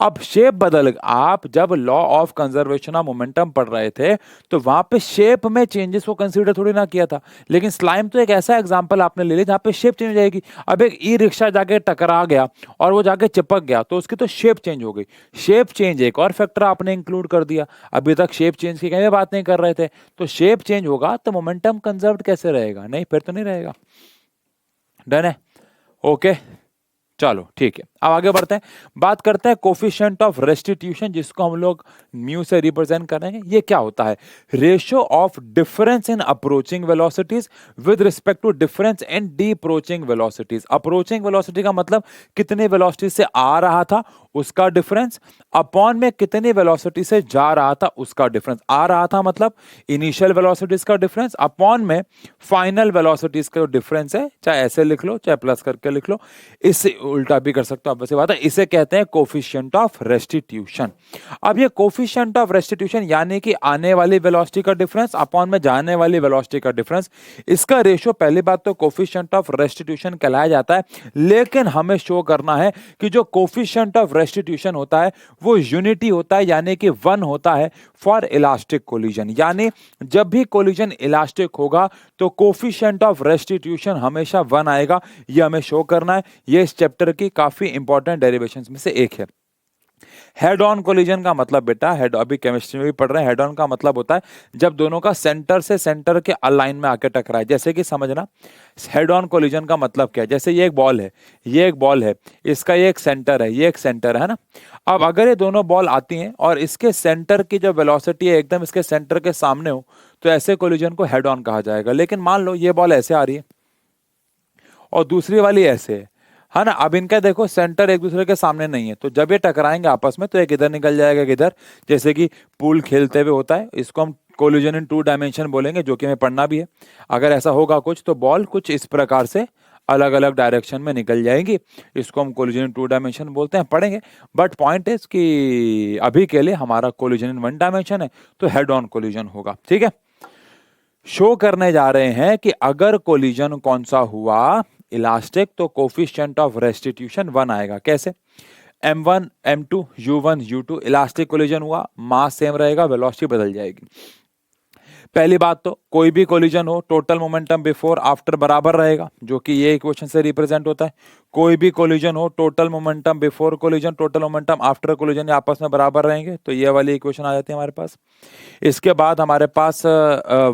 अब शेप बदल, आप जब law of conservation of momentum पढ़ रहे थे तो वहां पे शेप में चेंजेस को कंसीडर थोड़ी ना किया था, लेकिन स्लाइम तो एक ऐसा एग्जांपल आपने ले लिया जहां पे शेप चेंज हो जाएगी। अब एक ई रिक्शा जाके टकरा गया और वो जाके चिपक गया तो उसकी तो शेप चेंज हो गई। शेप चेंज एक और फैक्टर आपने इंक्लूड कर दिया, अभी तक शेप चेंज की कहीं बात नहीं कर रहे थे, तो शेप चेंज होगा तो मोमेंटम कंजर्व कैसे रहेगा? नहीं, फिर तो नहीं रहेगा। डन है, ओके चलो ठीक है, अब आगे बढ़ते हैं, बात करते हैं कोफिशिएंट ऑफ रेस्टिट्यूशन, जिसको हम लोग म्यू से रिप्रेजेंट करेंगे। ये क्या होता है? Ratio of difference in approaching velocities with respect to difference in deapproaching velocities. Approaching velocity का मतलब कितनी वेलोसिटी से आ रहा था उसका डिफरेंस, अपॉन में कितनी वेलोसिटी से जा रहा था उसका डिफरेंस। आ रहा था मतलब इनिशियल वेलोसिटीज का डिफरेंस, अपॉन में फाइनल वेलोसिटीज का डिफरेंस है, चाहे ऐसे लिख लो चाहे प्लस करके लिख लो, इससे उल्टा भी कर सकते हो आप, वैसे बात है। इसे कहते हैं कोफिशिएंट ऑफ रेस्टिट्यूशन। अब ये कोफिशिएंट ऑफ रेस्टिट्यूशन यानी कि आने वाली वेलोसिटी का डिफरेंस अपॉन में जाने वाली वेलोसिटी का डिफरेंस, इसका रेशियो पहली बात तो कोफिशिएंट ऑफ रेस्टिट्यूशन कहलाया जाता है। लेकिन हमें शो करना है कि जो कोफिशिएंट ऑफ रेस्टिट्यूशन होता है वो यूनिटी होता है, यानी कि 1 होता है फॉर इलास्टिक कोलिजन। यानी जब भी कोलिजन इलास्टिक होगा तो कोफिशिएंट ऑफ रेस्टिट्यूशन हमेशा 1 आएगा, ये हमें शो करना है। ये इस चैप्टर की काफी इंपॉर्टेंट डेरिवेशंस में से एक है। हेड ऑन कोलिजन का मतलब बेटा, हेड अभी केमिस्ट्री में भी पढ़ रहे हैं, हेड ऑन का मतलब होता है जब दोनों का सेंटर से सेंटर के अलाइन में आके टकराए। जैसे कि समझना, हेड ऑन कोलिजन का मतलब क्या है? जैसे ये एक बॉल है, ये एक बॉल है, इसका ये एक सेंटर है, ये एक सेंटर है ना। अब अगर ये दोनों बॉल आती हैं और इसके सेंटर की जो वेलोसिटी है एकदम इसके सेंटर के सामने हो तो ऐसे कोलिजन को हेड ऑन कहा जाएगा। लेकिन मान लो ये बॉल ऐसे आ रही है और दूसरी वाली ऐसे है ना। अब इनका देखो सेंटर एक दूसरे के सामने नहीं है, तो जब ये टकराएंगे आपस में तो एक इधर निकल जाएगा, किधर, जैसे कि पूल खेलते हुए होता है, इसको हम कोलिजन इन 2 डायमेंशन बोलेंगे, जो कि हमें पढ़ना भी है। अगर ऐसा होगा कुछ तो बॉल कुछ इस प्रकार से अलग अलग डायरेक्शन में निकल जाएंगी, इसको हम कोलिजन इन 2 डायमेंशन बोलते हैं, पढ़ेंगे। बट पॉइंट इज कि अभी के लिए हमारा कोलिजन इन 1 डायमेंशन है तो हेड ऑन कोलिजन होगा। ठीक है, शो करने जा रहे हैं कि अगर कोलिजन कौन सा हुआ इलास्टिक तो कोफिशिएंट ऑफ रेस्टिट्यूशन 1 आएगा। कैसे? m1 m2 u1 u2 elastic collision हुआ, मास सेम रहेगा, वेलोसिटी बदल जाएगी। पहली बात तो कोई भी कोलिजन हो टोटल मोमेंटम बिफोर आफ्टर बराबर रहेगा, जो कि ये इक्वेशन से रिप्रेजेंट होता है। कोई भी कोलिजन हो, total momentum before collision, total momentum after collision आपस में बराबर रहेंगे, तो ये वाली इक्वेशन आ जाती है हमारे पास। इसके बाद हमारे पास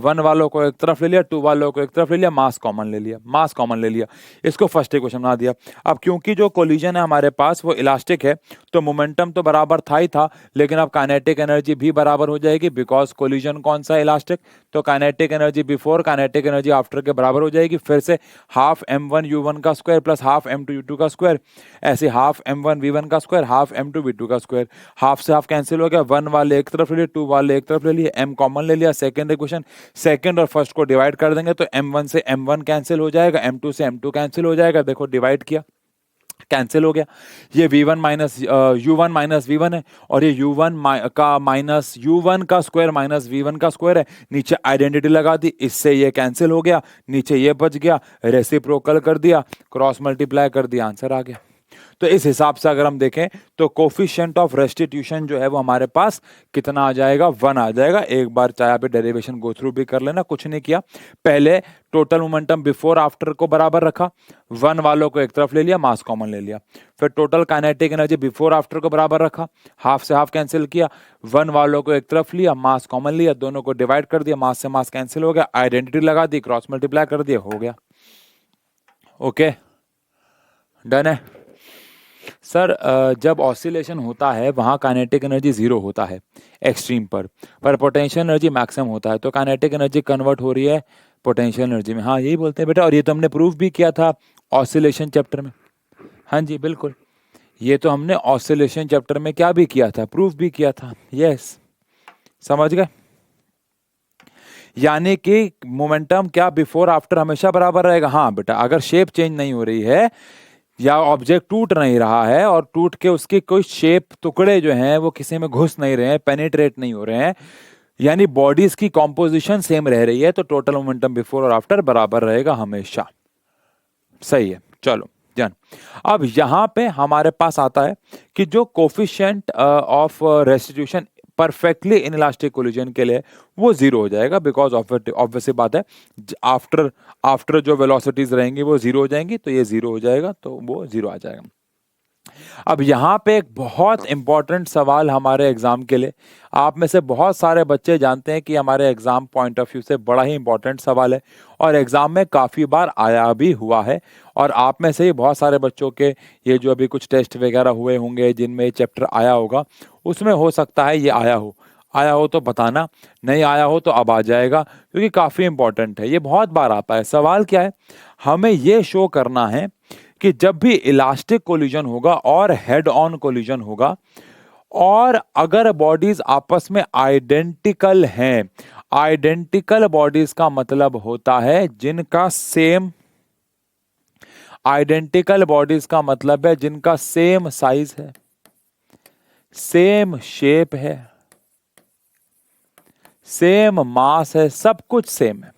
वन वालों को एक तरफ ले लिया, टू वालों को एक तरफ ले लिया, मास कॉमन ले लिया, मास कॉमन ले लिया, इसको फर्स्ट इक्वेशन बना दिया। अब क्योंकि जो कोलिजन है हमारे पास वो इलास्टिक है, तो मोमेंटम तो बराबर था ही था, लेकिन अब काइनेटिक एनर्जी भी बराबर हो जाएगी, बिकॉज कोलिजन कौन सा इलास्टिक, तो kinetic energy before kinetic energy after के बराबर हो जाएगी। फिर से हाफ m1u1 का स्क्वायर प्लस हाफ m2u2 का स्क्वायर, ऐसे हाफ m1v1 का स्क्वायर हाफ m2v2 का स्क्वायर, हाफ से हाफ कैंसिल हो गया, वन वाले एक तरफ ले लिए, टू वाले एक तरफ ले लिए, m कॉमन ले लिया। सेकंड इक्वेशन, सेकंड और फर्स्ट को डिवाइड कर देंगे तो m1 से m1 कैंसिल हो जाएगा, m2 से m2 कैंसिल हो जाएगा, देखो डिवाइड किया कैंसिल हो गया। ये v1 minus u1 minus v1 है, और ये u1 का माइनस u1 का स्क्वायर माइनस v1 का स्क्वायर है, नीचे आइडेंटिटी लगा दी, इससे ये कैंसिल हो गया, नीचे ये बच गया, रेसिप्रोकल कर दिया, क्रॉस मल्टीप्लाई कर दिया, आंसर आ गया। तो इस हिसाब से अगर हम देखें तो कोफिशिएंट ऑफ रेस्टिट्यूशन जो है वो हमारे पास कितना आ जाएगा, 1 आ जाएगा। एक बार चाहे आप डेरिवेशन गो थ्रू भी कर लेना, कुछ नहीं किया, पहले टोटल मोमेंटम बिफोर आफ्टर को बराबर रखा, वन वालों को एक तरफ ले लिया, मास कॉमन ले लिया, फिर total kinetic energy before after को बराबर रखा, हाफ से हाफ कैंसिल किया, वन वालों को एक तरफ लिया, मास कॉमन लिया, दोनों को डिवाइड कर दिया, मास से मास कैंसिल हो गया, आइडेंटिटी लगा दी, क्रॉस मल्टीप्लाई कर दिया, हो गया। ओके, डन है सर। जब ऑसिलेशन होता है वहाँ काइनेटिक एनर्जी जीरो होता है एक्सट्रीम पर पोटेंशियल एनर्जी मैक्सिमम होता है, तो काइनेटिक एनर्जी कन्वर्ट हो रही है पोटेंशियल एनर्जी में। हाँ, यही बोलते हैं बेटा, और ये तो हमने प्रूफ भी किया था ऑसिलेशन चैप्टर में। हाँ जी बिल्कुल, ये तो हमने ऑसिलेशन चैप्टर में क्या भी किया था, प्रूफ भी किया था। यस, समझ गए। यानी कि मोमेंटम क्या बिफोर आफ्टर हमेशा बराबर रहेगा। हाँ बेटा, अगर शेप चेंज नहीं हो रही है या ऑब्जेक्ट टूट नहीं रहा है और टूट के उसकी कोई शेप टुकड़े जो हैं वो किसी में घुस नहीं रहे हैं, पेनिट्रेट नहीं हो रहे हैं, यानी बॉडीज की कॉम्पोजिशन सेम रह रही है, तो टोटल मोमेंटम बिफोर और आफ्टर बराबर रहेगा हमेशा। सही है, चलो जन। अब यहां पे हमारे पास आता है कि जो coefficient of restitution perfectly inelastic collision के लिए वो जीरो हो जाएगा, बिकॉज ऑब्वियसली बात है आफ्टर जो वेलोसिटीज रहेंगी वो जीरो हो जाएंगी, तो ये जीरो हो जाएगा, तो वो जीरो आ जाएगा। अब यहाँ पे एक बहुत इंपॉर्टेंट सवाल हमारे एग्जाम के लिए, आप में से बहुत सारे बच्चे जानते हैं कि हमारे एग्जाम पॉइंट ऑफ व्यू से बड़ा ही इंपॉर्टेंट सवाल है और एग्जाम में काफ़ी बार आया भी हुआ है, और आप में से ही बहुत सारे बच्चों के ये जो अभी कुछ टेस्ट वगैरह हुए होंगे जिनमें ये चैप्टर आया होगा, उसमें हो सकता है ये आया हो तो बताना, नहीं आया हो तो अब आ जाएगा, क्योंकि काफ़ी इंपॉर्टेंट है, ये बहुत बार आता है। सवाल क्या है, हमें ये शो करना है कि जब भी इलास्टिक कोलिजन होगा और हेड ऑन कोलिजन होगा, और अगर बॉडीज आपस में आइडेंटिकल हैं, आइडेंटिकल बॉडीज का मतलब होता है जिनका सेम, आइडेंटिकल बॉडीज का मतलब है जिनका सेम साइज है, सेम शेप है, सेम मास है, सब कुछ सेम है,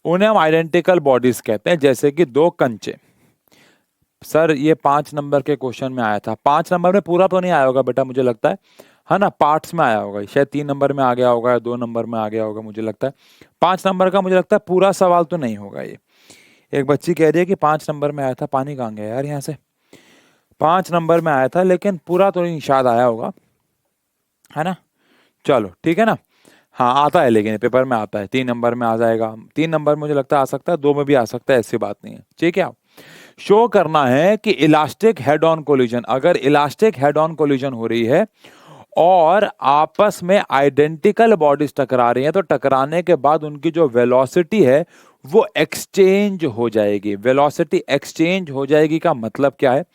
उन्हें हम आइडेंटिकल बॉडीज कहते हैं। जैसे कि दो कंचे, सर ये 5 नंबर के क्वेश्चन में आया था, 5 नंबर में पूरा तो नहीं आया होगा बेटा, मुझे लगता है ना, पार्ट्स में आया होगा, शायद 3 नंबर में आ गया होगा या 2 नंबर में आ गया होगा, मुझे लगता है 5 नंबर का, मुझे लगता है पूरा सवाल तो नहीं होगा ये। एक बच्ची कह रही है कि 5 नंबर में आया था, पानी कहाँ गया यार यहाँ से, 5 नंबर में आया था लेकिन पूरा तो नहीं शायद आया होगा, है ना। चलो ठीक है ना, हाँ आता है, लेकिन पेपर में आता है, 3 नंबर में आ जाएगा, 3 नंबर मुझे लगता है आ सकता है, 2 में भी आ सकता है, ऐसी बात नहीं है। ठीक है, शो करना है कि इलास्टिक हेड ऑन कोलिजन, अगर इलास्टिक हेड ऑन कोलिजन हो रही है और आपस में आइडेंटिकल बॉडीज टकरा रही हैं, तो टकराने के बाद उनकी जो वेलोसिटी है वो एक्सचेंज हो जाएगी। वेलोसिटी एक्सचेंज हो जाएगी का मतलब क्या है,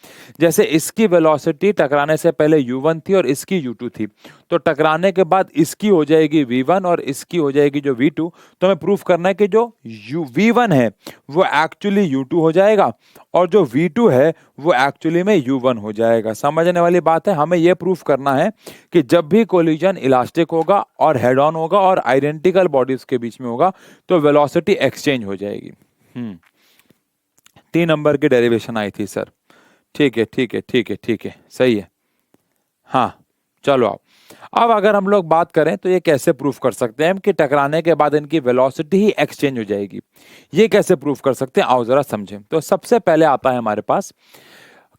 जैसे इसकी वेलोसिटी टकराने से पहले u1 थी और इसकी u2 थी, तो टकराने के बाद इसकी हो जाएगी v1 और इसकी हो जाएगी जो v2, तो हमें प्रूफ करना है कि जो v1 है वो एक्चुअली u2 हो जाएगा और जो v2 है वो एक्चुअली में u1 हो जाएगा। समझने वाली बात है, हमें यह प्रूफ करना है कि जब भी कोलिजन इलास्टिक होगा और हेड ऑन होगा और आइडेंटिकल बॉडीज के बीच में होगा तो वेलोसिटी एक्सचेंज हो जाएगी। 3 नंबर की डेरिवेशन आई थी सर, ठीक है ठीक है ठीक है ठीक है, सही है। हाँ चलो आओ, अब अगर हम लोग बात करें तो ये कैसे प्रूफ कर सकते हैं कि टकराने के बाद इनकी वेलोसिटी ही एक्सचेंज हो जाएगी। ये कैसे प्रूफ कर सकते हैं, आओ जरा समझें। तो सबसे पहले आता है हमारे पास,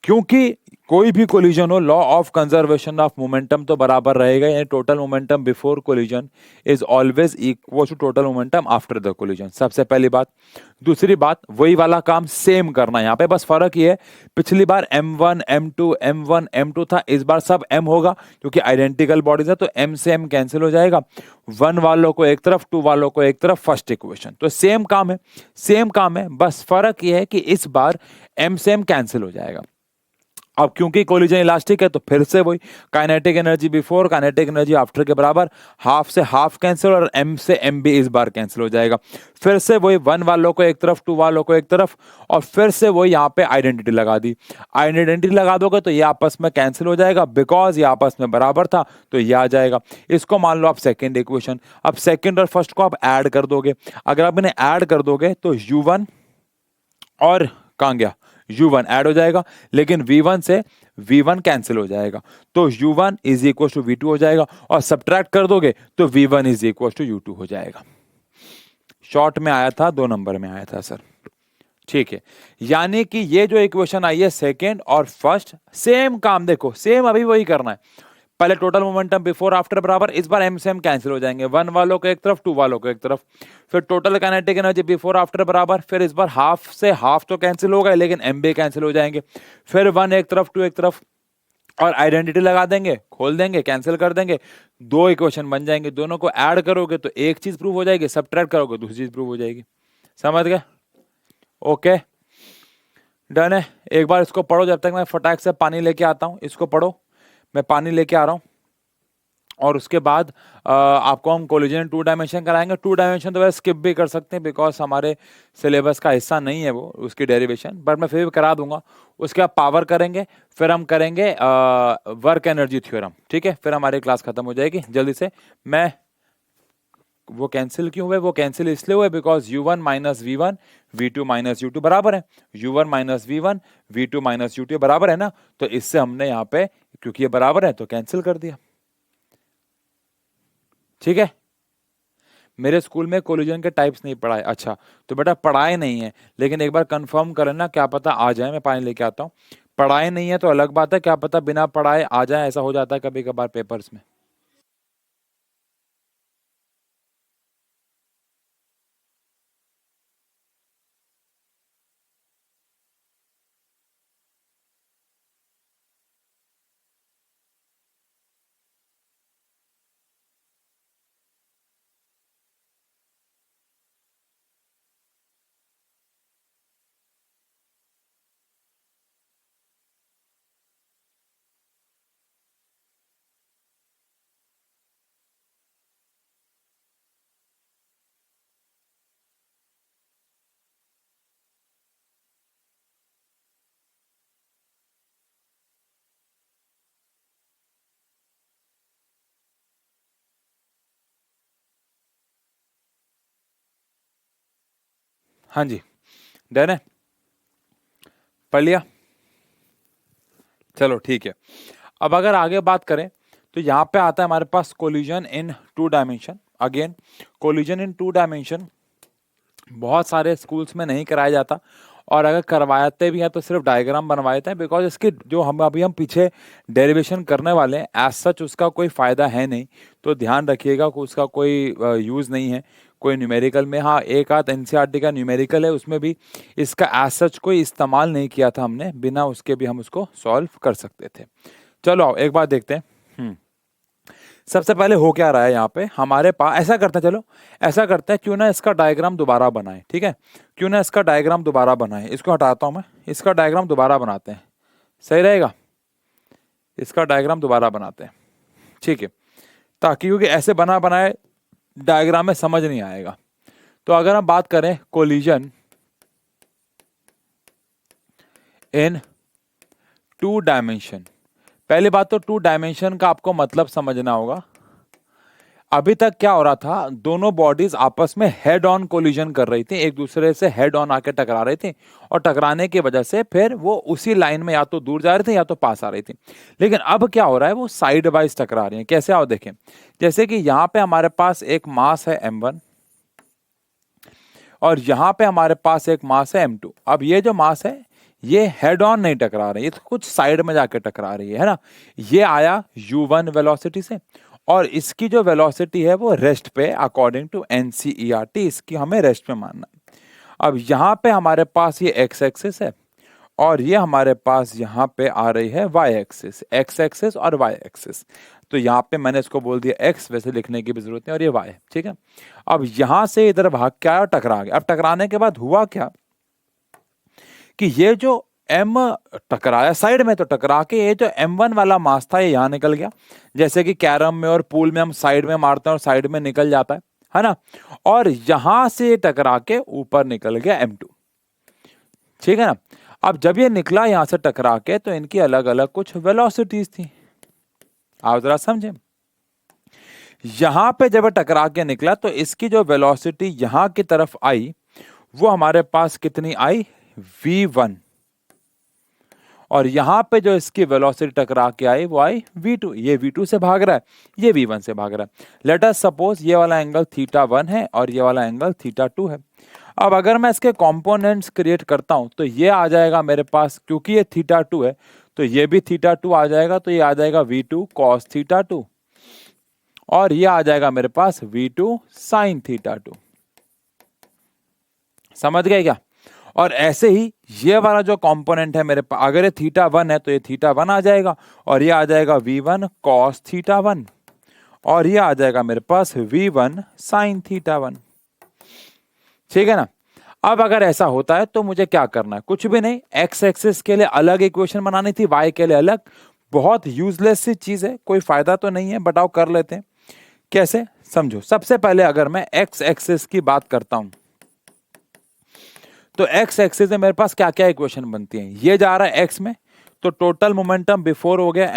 क्योंकि कोई भी कोलिजन हो, law of conservation of momentum तो बराबर रहेगा, यानी total momentum before collision is always equal to total momentum after the collision. सबसे पहली बात। दूसरी बात, वही वाला काम सेम करना है यहाँ पे, बस फर्क ये है पिछली बार m1 m2 m1 m2 था, इस बार सब m होगा क्योंकि आइडेंटिकल बॉडीज है, तो m से m कैंसिल हो जाएगा। 1 वालों को एक तरफ, 2 वालों को एक तरफ, फर्स्ट इक्वेशन। तो सेम काम है, सेम काम है, बस फर्क ये है कि इस बार m से m कैंसिल हो जाएगा। अब क्योंकि कोलिजन इलास्टिक है तो फिर से वही kinetic energy before kinetic energy after के बराबर, हाफ से हाफ कैंसिल और m से m भी इस बार कैंसिल हो जाएगा। फिर से वही 1 वालों को एक तरफ, 2 वालों को एक तरफ, और फिर से वही यहाँ पे आइडेंटिटी लगा दी। आइडेंटिटी लगा दोगे तो ये आपस में कैंसिल हो जाएगा, बिकॉज ये आपस में बराबर था तो ये आ जाएगा। इसको मान लो आप सेकेंड इक्वेशन। अब सेकेंड और फर्स्ट को आप ऐड कर दोगे, अगर आप इन्हें ऐड कर दोगे तो u1 और कहाँ गया u1 ऐड हो जाएगा, लेकिन v1 से v1 कैंसिल हो जाएगा, तो u1 is equal to v2 हो जाएगा, और सब्ट्रैक्ट कर दोगे तो v1 is equal to u2 हो जाएगा। शॉर्ट में आया था, 2 नंबर में आया था सर, ठीक है। यानी कि ये जो इक्वेशन आई है सेकेंड और फर्स्ट, सेम काम, देखो सेम अभी वही करना है। पहले टोटल मोमेंटम बिफोर आफ्टर बराबर, इस बार m से m कैंसिल हो जाएंगे, 1 वालों को एक तरफ, 2 वालों को एक तरफ। फिर total kinetic energy before after बराबर, फिर इस बार हाफ से हाफ तो कैंसिल होगा लेकिन m भी कैंसिल हो जाएंगे। फिर 1 एक तरफ, 2 एक तरफ, और आइडेंटिटी लगा देंगे, खोल देंगे, कैंसिल कर देंगे, 2 इक्वेशन बन जाएंगे। दोनों को ऐड करोगे तो एक चीज प्रूव हो जाएगी, सब्ट्रैक्ट करोगे दूसरी चीज प्रूव हो जाएगी। समझ गए? ओके, डन है। एक बार इसको पढ़ो, जब तक मैं फटाक से पानी लेके आता हूं। इसको पढ़ो, मैं पानी लेके आ रहा हूं, और उसके बाद आपको हम कोलिजन 2 डायमेंशन कराएंगे। 2 डायमेंशन तो वैसे स्किप भी कर सकते हैं बिकॉज हमारे सिलेबस का हिस्सा नहीं है वो, उसकी डेरिवेशन, बट मैं फिर भी करा दूंगा। उसके बाद पावर करेंगे, फिर हम करेंगे वर्क एनर्जी थ्योरम, ठीक है। फिर हमारी क्लास खत्म हो जाएगी जल्दी से। मैं वो कैंसिल क्यों हुए, वो कैंसिल इसलिए हुए because u1 minus v1 v2 minus u2 बराबर है। u1 minus v1 v2 minus u2 बराबर है ना, तो इससे हमने यहाँ पे क्योंकि ये बराबर है तो कैंसिल कर दिया, ठीक है। मेरे स्कूल में कोलिजन के टाइप्स नहीं पढ़ाए, अच्छा तो बेटा पढ़ाए नहीं है, लेकिन एक बार कंफर्म कर लेना, क्या पता आ जाए। मैं पानी लेके आता हूँ। पढ़ाए नहीं है तो अलग बात है, क्या पता बिना पढ़ाए आ जाए, ऐसा हो जाता है कभी कभार पेपर्स में। हाँ जी, डन है, पढ़ लिया, चलो ठीक है। अब अगर आगे बात करें तो यहाँ पे आता है हमारे पास collision in 2 dimension. Again collision in 2 dimension बहुत सारे स्कूल्स में नहीं कराया जाता, और अगर करवाते भी हैं तो सिर्फ डायग्राम बनवाते हैं, बिकॉज इसके जो हम पीछे डेरिवेशन करने वाले हैं एज सच उसका कोई फायदा है नहीं। तो ध्यान रखिएगा कि उसका कोई यूज नहीं है कोई न्यूमेरिकल में। हाँ, एक आध एनसीईआरटी का न्यूमेरिकल है, उसमें भी इसका एज सच कोई इस्तेमाल नहीं किया था हमने, बिना उसके भी हम उसको सॉल्व कर सकते थे। चलो आओ एक बात देखते हैं। सबसे पहले हो क्या रहा है यहाँ पे हमारे पास, ऐसा करते हैं, चलो ऐसा करते हैं, क्यों ना इसका डायग्राम दोबारा बनाए, ठीक है। क्यों ना इसका डायग्राम दोबारा बनाए, इसको हटाता हूं मैं, इसका डायग्राम दोबारा बनाते हैं, सही रहेगा। इसका डायग्राम दोबारा बनाते हैं, ठीक है, ताकि क्योंकि ऐसे बना बनाए डायग्राम में समझ नहीं आएगा। तो अगर हम बात करें कोलिजन इन 2 डायमेंशन, पहली बात तो 2 डायमेंशन का आपको मतलब समझना होगा। अभी तक क्या हो रहा था, दोनों बॉडीज आपस में हेड ऑन कोलिजन कर रही थी, एक दूसरे से हेड ऑन आके टकरा रही थी, और टकराने की वजह से फिर वो उसी लाइन में या तो दूर जा रही थी या तो पास आ रही थी। लेकिन अब क्या हो रहा है, वो साइड वाइज टकरा रही है। कैसे आओ देखें, जैसे कि यहाँ पे हमारे पास एक मास है m1 और यहाँ पे हमारे पास एक मास है m2। अब ये जो मास है ये हेड ऑन नहीं टकरा रही, ये तो कुछ साइड में जाके टकरा रही है ना। ये आया u1 वेलोसिटी से, और इसकी जो वेलोसिटी है वो रेस्ट पे, अकॉर्डिंग टू एनसीईआरटी इसकी हमें रेस्ट पे मानना है। अब यहाँ पे हमारे पास ये एक्स एक्सिस है और ये हमारे पास यहाँ पे आ रही है वाई एक्सिस, एक्स एक्सिस और वाई एक्सिस। तो यहाँ पे मैंने इसको बोल दिया एक्स, वैसे लिखने की भी जरूरत नहीं, और ये वाई है, ठीक है। अब यहाँ से इधर भाग के आया और टकरा गया। अब टकराने के बाद हुआ क्या कि ये जो m टकराया साइड में, तो टकरा के ये जो m1 वाला मास था ये यहाँ निकल गया। जैसे कि कैरम में और पूल में हम साइड में मारते हैं और साइड में निकल जाता है ना। और यहां से टकरा के ऊपर निकल गया m2, ठीक है ना। अब जब ये निकला यहां से टकरा के, तो इनकी अलग अलग कुछ वेलोसिटीज थी। आप जरा समझे, यहां पे जब टकरा के निकला तो इसकी जो वेलोसिटी यहां की तरफ आई वो हमारे पास कितनी आई, v1, और यहां पे जो इसकी वेलोसिटी टकरा के आई वो आई v2। ये v2 से भाग रहा है, ये v1 से भाग रहा है। लेट अस सपोज ये वाला एंगल θ1 है और ये वाला एंगल θ2 है। अब अगर मैं इसके कंपोनेंट्स क्रिएट करता हूं तो ये आ जाएगा मेरे पास, क्योंकि ये θ2 है तो ये भी θ2 आ जाएगा, तो ये आ जाएगा v2 cos θ2, और ये आ जाएगा मेरे पास v2 sin θ2। समझ गए क्या। और ऐसे ही ये वाला जो कंपोनेंट है मेरे पास, अगर ये θ1 है तो ये θ1 आ जाएगा, और ये आ जाएगा v1 cos θ1, और ये आ जाएगा मेरे पास v1 sin θ1, ठीक है ना। अब अगर ऐसा होता है तो मुझे क्या करना है, कुछ भी नहीं, एक्स एक्सिस के लिए अलग इक्वेशन बनानी थी, वाई के लिए अलग। बहुत यूजलेस सी चीज है, कोई फायदा तो नहीं है, बट आओ कर लेते हैं। कैसे, समझो। सबसे पहले अगर मैं एक्स एक्सिस की बात करता हूं तो एक्स एक्सिस में मेरे पास क्या क्या इक्वेशन बनती है। ये जा रहा है एक्स में, तो टोटल मोमेंटम बिफोर हो गया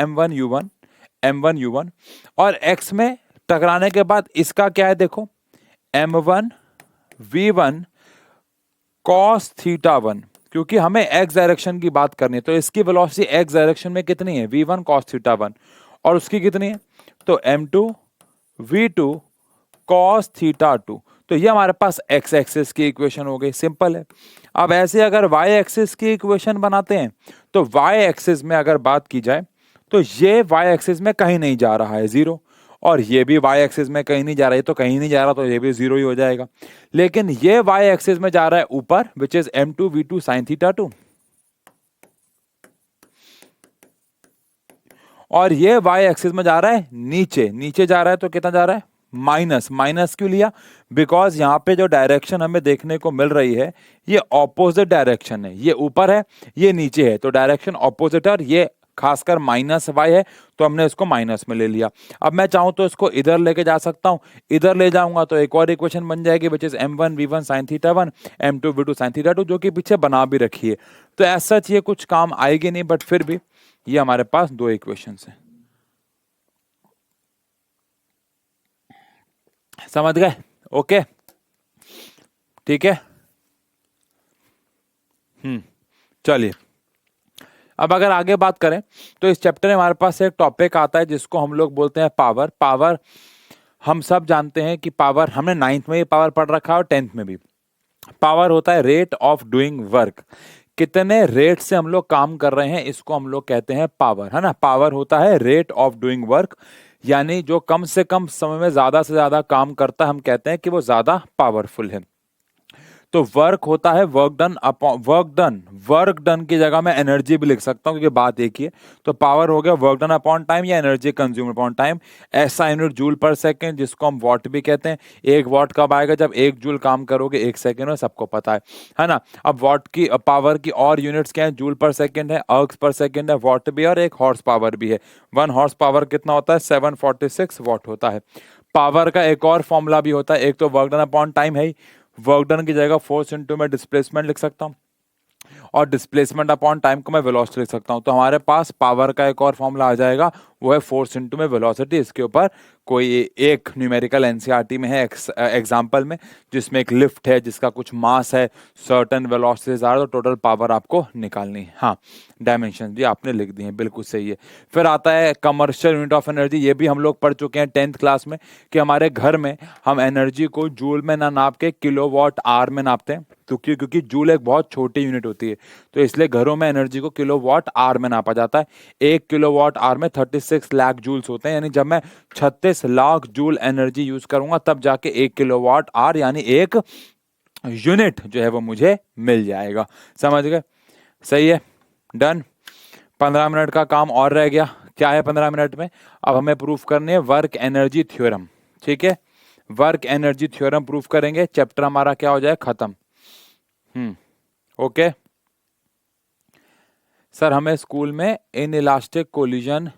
m1u1, और एक्स में टकराने के बाद इसका क्या है, देखो m1 v1 cos θ1, क्योंकि हमें एक्स डायरेक्शन की बात करनी है तो इसकी वेलोसिटी एक्स डायरेक्शन में कितनी है, v1 cos θ1, और उसकी कितनी है, तो m2 v2 cos θ2। तो ये हमारे पास एक्स एक्सिस की इक्वेशन हो गई, सिंपल है। अब ऐसे अगर वाई एक्सिस की इक्वेशन बनाते हैं तो वाई एक्सिस में अगर बात की जाए तो ये वाई एक्सिस में कहीं नहीं जा रहा है, जीरो, और ये भी वाई एक्सिस में कहीं नहीं जा रहा है, तो कहीं नहीं जा रहा तो ये भी जीरो ही हो जाएगा। लेकिन ये वाई एक्सिस में जा रहा है ऊपर, which is m2 v2 sin θ2, और ये वाई एक्सिस में जा रहा है नीचे, नीचे जा रहा है, तो कितना जा रहा है, माइनस। माइनस क्यों लिया, बिकॉज यहाँ पे जो डायरेक्शन हमें देखने को मिल रही है ये ऑपोजिट डायरेक्शन है, ये ऊपर है ये नीचे है, तो डायरेक्शन ऑपोजिट है, और ये खासकर माइनस वाई है तो हमने इसको माइनस में ले लिया। अब मैं चाहूं तो इसको इधर लेके जा सकता हूं, इधर ले जाऊंगा तो एक और इक्वेशन बन जाएगी, which is m1 v1 sin θ1 m2 v2 sin θ2, जो कि पीछे बना भी रखी है। तो ऐसा ये कुछ काम आएगी नहीं, बट फिर भी ये हमारे पास दो इक्वेशंस हैं। समझ गए, ओके, ठीक है। चलिए अब अगर आगे बात करें तो इस चैप्टर में हमारे पास एक टॉपिक आता है जिसको हम लोग बोलते हैं पावर। पावर हम सब जानते हैं कि पावर, हमने 9th में भी पावर पढ़ रखा है और 10th में भी। पावर होता है रेट ऑफ डूइंग वर्क, कितने रेट से हम लोग काम कर रहे हैं, इसको हम लोग कहते हैं पावर, है ना। पावर होता है रेट ऑफ डूइंग वर्क, यानी जो कम से कम समय में ज्यादा से ज्यादा काम करता है, हम कहते हैं कि वो ज्यादा पावरफुल है। तो वर्क होता है work done upon work done की जगह मैं एनर्जी भी लिख सकता हूं, क्योंकि बात एक ही है। तो पावर हो गया वर्क डन अपॉन टाइम या एनर्जी कंज्यूम अपॉन टाइम। ऐसा यूनिट जूल पर सेकंड, जिसको हम वॉट भी कहते हैं। एक वॉट कब आएगा, जब एक जूल काम करोगे 1 सेकंड में, सबको पता है ना। अब वॉट की पावर की और यूनिट्स क्या है, जूल पर सेकंड है, अर्ग्स पर सेकंड है, वॉट भी, और एक हॉर्स पावर भी है। 1 हॉर्स पावर कितना होता है, 746 वॉट होता है। पावर का एक और फॉर्मूला भी होता है, एक तो वर्क डन अपॉन टाइम है ही, वर्क डन की जगह फोर्स इनटू मैं डिस्प्लेसमेंट लिख सकता हूँ, और डिस्प्लेसमेंट अपॉन टाइम को मैं वेलोसिटी लिख सकता हूँ। तो हमारे पास पावर का एक और फॉर्मूला आ जाएगा, वो है फोर्स इनटू में वेलोसिटी। इसके ऊपर कोई एक न्यूमेरिकल एनसीईआरटी में है एग्जाम्पल में, जिसमें एक लिफ्ट है जिसका कुछ मास है, सर्टेन वेलोसिटी से ज्यादा, तो टोटल पावर आपको निकालनी है। हाँ, डायमेंशन भी आपने लिख दी है, बिल्कुल सही है। फिर आता है कमर्शियल यूनिट ऑफ एनर्जी। ये भी हम लोग पढ़ चुके हैं 10th क्लास में कि हमारे घर में हम एनर्जी को जूल में ना नाप के किलोवाट आवर में नापते हैं, क्योंकि जूल एक बहुत छोटी यूनिट होती है, तो इसलिए घरों में एनर्जी को किलोवाट आवर में नापा जाता है। 1 किलोवाट आवर में 36 लाख जूल्स होते हैं, यानी जब मैं 36 लाख जूल एनर्जी यूज करूंगा तब जाके 1 किलोवाट आवर यानी एक यूनिट जो है वो मुझे मिल जाएगा। समझ गए? सही है, डन। 15 मिनट का काम और रह गया। क्या है 15 मिनट में? अब हमें प्रूफ करनी है वर्क एनर्जी थ्योरम। ठीक है, वर्क एनर्जी थ्योरम प्रूफ करेंगे, चैप्टर हमारा क्या हो जाए, खत्म। ओके सर, हमें स्कूल में in elastic collision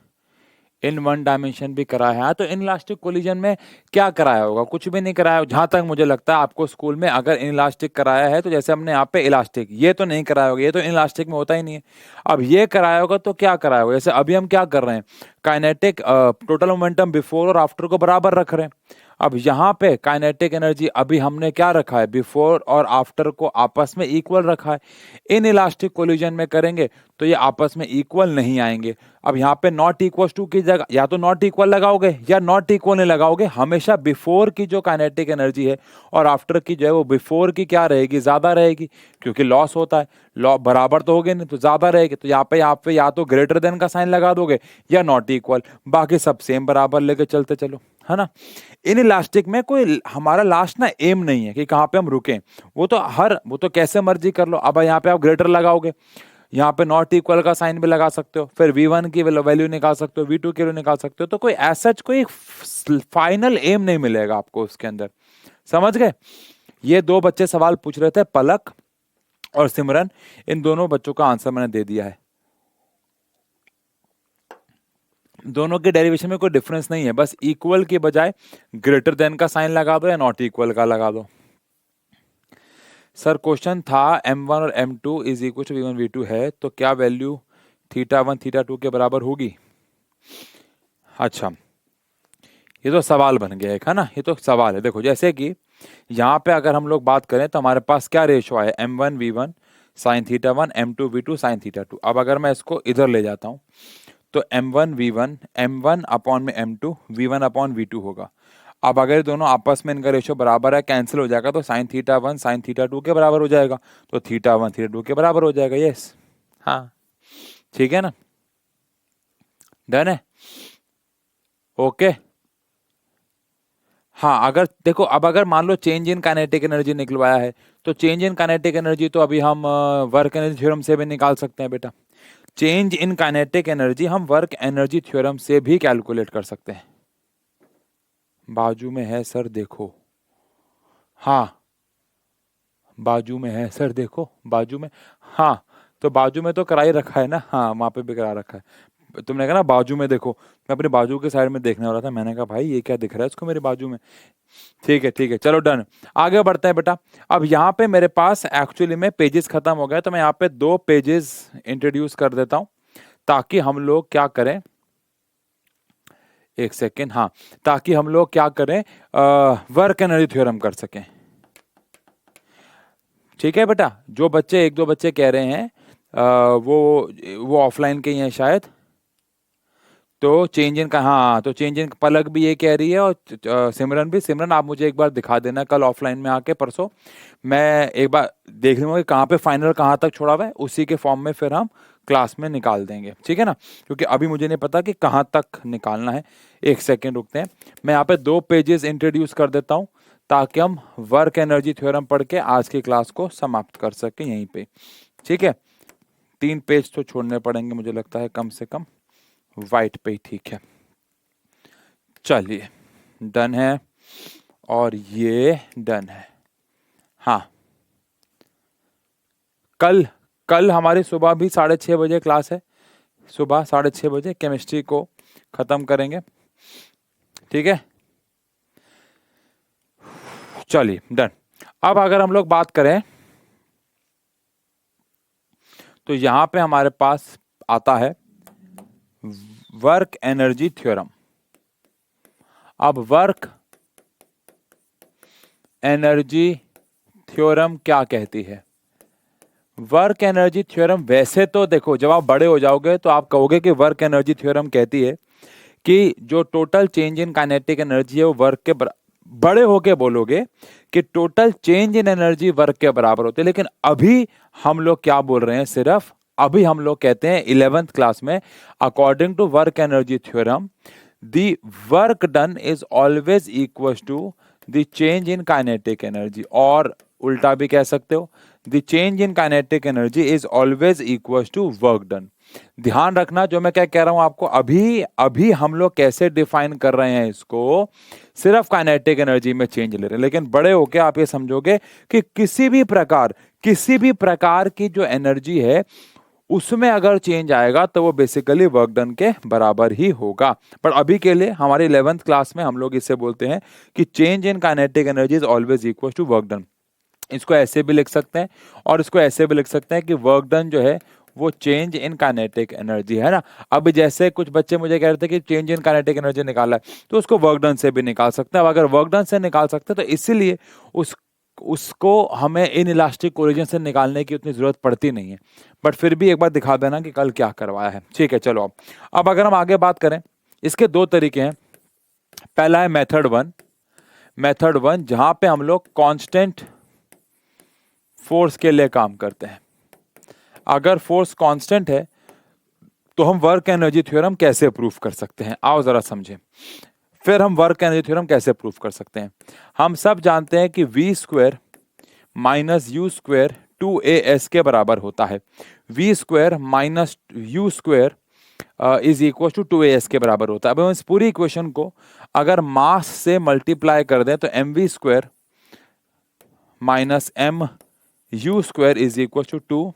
in one dimension भी कराया है। तो इन इलास्टिक कोलिजन में क्या कराया होगा? कुछ भी नहीं कराया। जहां तक मुझे लगता है आपको स्कूल में अगर इन इलास्टिक कराया है तो जैसे हमने यहाँ पे इलास्टिक, ये तो नहीं कराया होगा, ये तो इन इलास्टिक में होता ही नहीं है। अब ये कराया होगा तो क्या कराया होगा? जैसे अभी हम क्या कर रहे हैं, काइनेटिक टोटल मोमेंटम बिफोर और आफ्टर को बराबर रख रहे हैं। अब यहाँ पे काइनेटिक एनर्जी अभी हमने क्या रखा है, बिफोर और आफ्टर को आपस में इक्वल रखा है। इन इलास्टिक कोलिजन में करेंगे तो ये आपस में इक्वल नहीं आएंगे। अब यहाँ पे नॉट इक्वल टू की जगह या तो नॉट इक्वल लगाओगे या नॉट इक्वल नहीं लगाओगे, हमेशा बिफोर की जो काइनेटिक एनर्जी है और आफ्टर की जो है वो बिफोर की क्या रहेगी, ज्यादा रहेगी, क्योंकि लॉस होता है। लॉ बराबर तो हो गए नहीं तो ज्यादा रहेगी, तो यहाँ पे या तो ग्रेटर देन का साइन लगा दोगे या नॉट इक्वल, बाकी सब सेम बराबर लेके चलते चलो, है ना। इन इलास्टिक में कोई हमारा लास्ट ना एम नहीं है कि कहाँ पे हम रुकें, वो तो कैसे मर्जी कर लो। अब यहाँ पे आप ग्रेटर लगाओगे, यहाँ पे नॉट इक्वल का साइन भी लगा सकते हो, फिर V1 की वैल्यू निकाल सकते हो, V2 की वैल्यू निकाल सकते हो, तो कोई ऐसा कोई फाइनल एम नहीं मिलेगा आपको उसके अंदर। समझ गए? ये दो बच्चे सवाल पूछ रहे थे, पलक और सिमरन, इन दोनों बच्चों का आंसर मैंने दे दिया है। दोनों के डेरिवेशन में कोई डिफरेंस नहीं है, बस इक्वल के बजाय ग्रेटर देन का साइन लगा दो या नॉट इक्वल का लगा दो। सर क्वेश्चन था m1 और m2 is equal to v1 v2 है, तो क्या वैल्यू θ1 θ2 के बराबर होगी? अच्छा, ये तो सवाल बन गया है ना, ये तो सवाल है। देखो जैसे कि यहाँ पे अगर हम लोग बात करें तो हमारे पास क्या रेशो है, m1 v1 sign θ1, m2 v2 sign θ2। अब अगर मैं इसको इधर ले जाता हूँ तो m1 v1 m1 अपॉन में m2 v1 अपॉन v2 होगा। अब अगर दोनों आपस में इनका रेशियो बराबर है, कैंसिल हो जाएगा, तो साइन θ1 साइन θ2 के बराबर हो जाएगा, तो θ1 θ2 के बराबर हो जाएगा। यस, हाँ ठीक है ना, डन है, ओके। हाँ, अगर देखो, अब अगर मान लो चेंज इन काइनेटिक एनर्जी निकलवाया है, तो चेंज इन काइनेटिक एनर्जी तो अभी हम वर्क एनर्जी थ्योरम से भी निकाल सकते हैं बेटा। चेंज इन काइनेटिक एनर्जी हम वर्क एनर्जी थ्योरम से भी कैलकुलेट कर सकते हैं। बाजू में है सर देखो, हाँ बाजू में है सर देखो, बाजू में, हाँ तो बाजू में तो करा ही रखा है ना, हाँ वहां पे भी करा रखा है। तुमने कहा ना बाजू में देखो, मैं अपने बाजू के साइड में देखने वाला था, मैंने कहा भाई ये क्या दिख रहा है इसको मेरे बाजू में। ठीक है ठीक है, चलो डन, आगे बढ़ते हैं बेटा। अब यहाँ पे मेरे पास एक्चुअली में पेजेस खत्म हो गए, तो मैं यहाँ पे 2 पेजेस इंट्रोड्यूस कर देता हूँ ताकि हम लोग क्या करें, एक सेकेंड, हाँ, ताकि हम लोग क्या करें, वर्क एनर्जी थ्योरम कर सकें। ठीक है बेटा, जो बच्चे एक दो बच्चे कह रहे हैं वो ऑफलाइन के ही हैं शायद, तो चेंज इन का, हाँ तो चेंज इन, पलक भी ये कह रही है और सिमरन भी। सिमरन आप मुझे एक बार दिखा देना कल ऑफलाइन में आके, परसों मैं एक बार देख लूंगा कि कहाँ पे फाइनल कहाँ तक छोड़ा हुआ है, उसी के फॉर्म में फिर हम क्लास में निकाल देंगे, ठीक है ना, क्योंकि अभी मुझे नहीं पता कि कहाँ तक निकालना है। एक सेकेंड रुकते हैं, मैं यहाँ पे 2 पेजेस इंट्रोड्यूस कर देता हूँ ताकि हम वर्क एनर्जी थ्योरम पढ़ के आज की क्लास को समाप्त कर सकें यहीं पे। ठीक है, 3 पेज तो छोड़ने पड़ेंगे मुझे लगता है कम से कम, वाइट पे, ठीक है। चलिए डन है, और ये डन है। हाँ, कल हमारी सुबह भी 6:30 बजे क्लास है, सुबह 6:30 बजे केमिस्ट्री को खत्म करेंगे, ठीक है। चलिए डन। अब अगर हम लोग बात करें तो यहां पे हमारे पास आता है वर्क एनर्जी थ्योरम। अब वर्क एनर्जी थ्योरम क्या कहती है? वर्क एनर्जी थ्योरम, वैसे तो देखो जब आप बड़े हो जाओगे तो आप कहोगे कि वर्क एनर्जी थ्योरम कहती है कि जो total change in kinetic energy है वो वर्क के बड़े होके बोलोगे कि total change in energy work के बराबर होते हैं। लेकिन अभी हम लोग क्या बोल रहे हैं, सिर्फ अभी हम लोग कहते हैं 11th क्लास में, according to work energy theorem the work done is always equal to the change in kinetic energy, और उल्टा भी कह सकते हो, the change in kinetic energy is always equal to work done. ध्यान रखना जो मैं क्या कह रहा हूं आपको, अभी अभी हम लोग कैसे डिफाइन कर रहे हैं इसको, सिर्फ काइनेटिक एनर्जी में चेंज ले रहे हैं। लेकिन बड़े होके आप ये समझोगे कि किसी भी प्रकार की जो एनर्जी है उसमें अगर चेंज आएगा तो वो बेसिकली वर्क डन के बराबर ही होगा। पर अभी के लिए हमारी 11th क्लास में हम लोग इससे बोलते हैं कि change in kinetic energy is always equal to work done. इसको ऐसे भी लिख सकते हैं और इसको ऐसे भी लिख सकते हैं कि वर्क डन जो है वो चेंज इन काइनेटिक एनर्जी है ना। अब जैसे कुछ बच्चे मुझे कह रहे थे कि चेंज इन काइनेटिक एनर्जी निकाला है, तो उसको वर्क डन से भी निकाल सकते हैं। अब अगर वर्क डन से निकाल सकते हैं तो इसीलिए उसको हमें इन इलास्टिक कोलिजन से निकालने की उतनी जरूरत पड़ती नहीं है। बट फिर भी एक बार दिखा देना कि कल क्या करवाया है। ठीक है, चलो अब अगर हम आगे बात करें, इसके दो तरीके हैं। पहला है मेथड वन जहां पे हम लोग कांस्टेंट फोर्स के लिए काम करते हैं। अगर फोर्स कांस्टेंट है तो हम वर्क एनर्जी थ्योरम कैसे प्रूफ कर सकते हैं, आओ जरा समझें। फिर हम वर्क एनर्जी थ्योरम कैसे प्रूफ कर सकते हैं। हम सब जानते हैं कि v square minus u square 2as के बराबर होता है। v square minus u square is equal to 2as के बराबर होता है। अब हम इस पूरी इक्वेशन को अगर मास से मल्टीप्लाई कर दें तो mv square minus m u square is equal to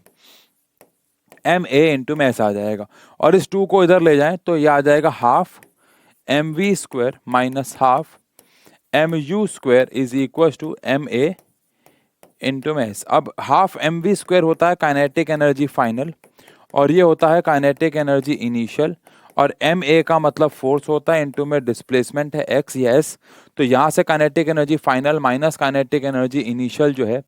2ma into में ऐसा आ जाएगा। और इस 2 को इधर ले जाएं तो ये आ जाएगा half mv square minus half mu square is equal to ma into में एस। अब हाफ mv स्क्वायर होता है काइनेटिक एनर्जी फाइनल और ये होता है काइनेटिक एनर्जी इनिशियल, और ma का मतलब फोर्स होता है, इंटू में डिस्प्लेसमेंट है x या s। तो यहाँ से kinetic energy final minus kinetic energy initial जो है,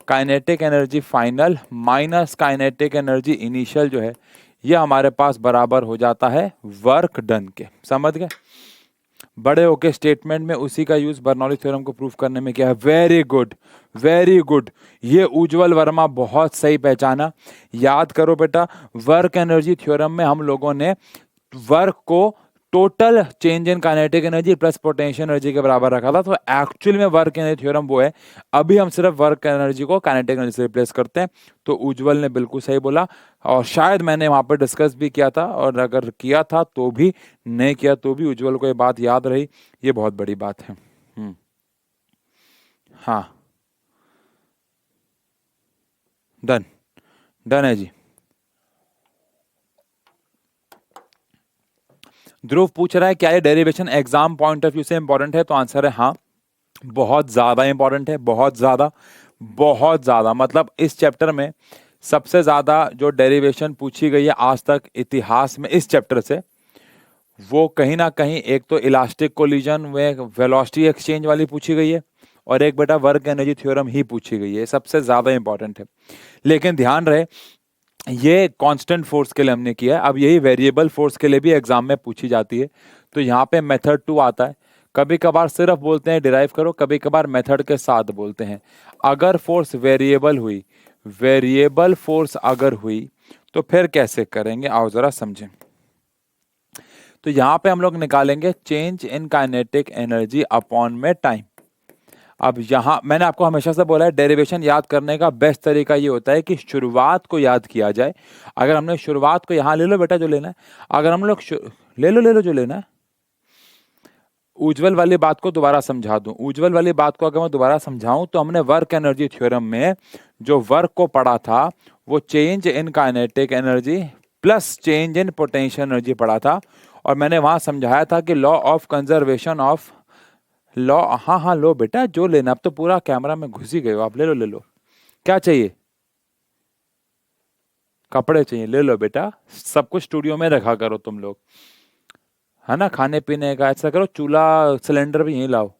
kinetic energy final minus kinetic energy initial जो है, ये हमारे पास बराबर हो जाता है वर्क डन के। समझ गए? बड़े होके स्टेटमेंट में उसी का यूज बर्नौली थ्योरम को प्रूफ करने में किया है। वेरी गुड, वेरी गुड, ये उज्जवल वर्मा बहुत सही पहचाना। याद करो बेटा, वर्क एनर्जी थ्योरम में हम लोगों ने वर्क को total change in kinetic energy plus potential energy के बराबर रखा था। तो एक्चुअल में वर्क एनर्जी थ्योरम वो है। अभी हम सिर्फ वर्क एनर्जी को काइनेटिक एनर्जी से रिप्लेस करते हैं। तो उज्जवल ने बिल्कुल सही बोला, और शायद मैंने वहां पर डिस्कस भी किया था, और अगर किया था तो भी, नहीं किया तो भी उज्जवल को ये बात याद रही। ये बहुत बड़ी बात है। हाँ, डन, डन है जी। ध्रुव पूछ रहा है क्या ये derivation exam point of view से इंपॉर्टेंट है, तो आंसर है हाँ, बहुत ज्यादा इंपॉर्टेंट है, बहुत ज्यादा, बहुत ज्यादा। मतलब इस चैप्टर में सबसे ज्यादा जो डेरिवेशन पूछी गई है आज तक इतिहास में इस चैप्टर से, वो कहीं ना कहीं एक तो इलास्टिक कोलिजन में वेलोसिटी एक्सचेंज वाली पूछी गई है, और एक बेटा वर्क एनर्जी थ्योरम ही पूछी गई है। सबसे ज्यादा इंपॉर्टेंट है। लेकिन ध्यान रहे, ये कांस्टेंट फोर्स के लिए हमने किया है। अब यही वेरिएबल फोर्स के लिए भी एग्जाम में पूछी जाती है। तो यहाँ पे मेथड 2 आता है। कभी कभार सिर्फ बोलते हैं डिराइव करो, कभी कभार मेथड के साथ बोलते हैं। अगर फोर्स वेरिएबल हुई, वेरिएबल फोर्स अगर हुई तो फिर कैसे करेंगे, आओ जरा समझें। तो यहाँ पे हम लोग निकालेंगे change in kinetic energy upon में टाइम। अब यहाँ मैंने आपको हमेशा से बोला है, डेरिवेशन याद करने का बेस्ट तरीका ये होता है कि शुरुआत को याद किया जाए। अगर हमने शुरुआत को, यहाँ ले लो बेटा जो लेना है, अगर हम लोग ले लो जो लेना है। उज्जवल वाली बात को दोबारा समझा दूं, उज्जवल वाली बात को अगर मैं दोबारा समझाऊं तो हमने वर्क एनर्जी थ्योरम में जो वर्क को पढ़ा था वो change in kinetic energy plus change in potential energy पढ़ा था। और मैंने वहां समझाया था कि law of conservation of law, हाँ लो बेटा जो लेना। अब तो पूरा कैमरा में घुस ही गए हो आप, ले लो। क्या चाहिए? कपड़े चाहिए, ले लो बेटा, सब कुछ स्टूडियो में रखा करो तुम लोग। है ना, खाने पीने का। ऐसा करो चूल्हा सिलेंडर भी यहीं लाओ।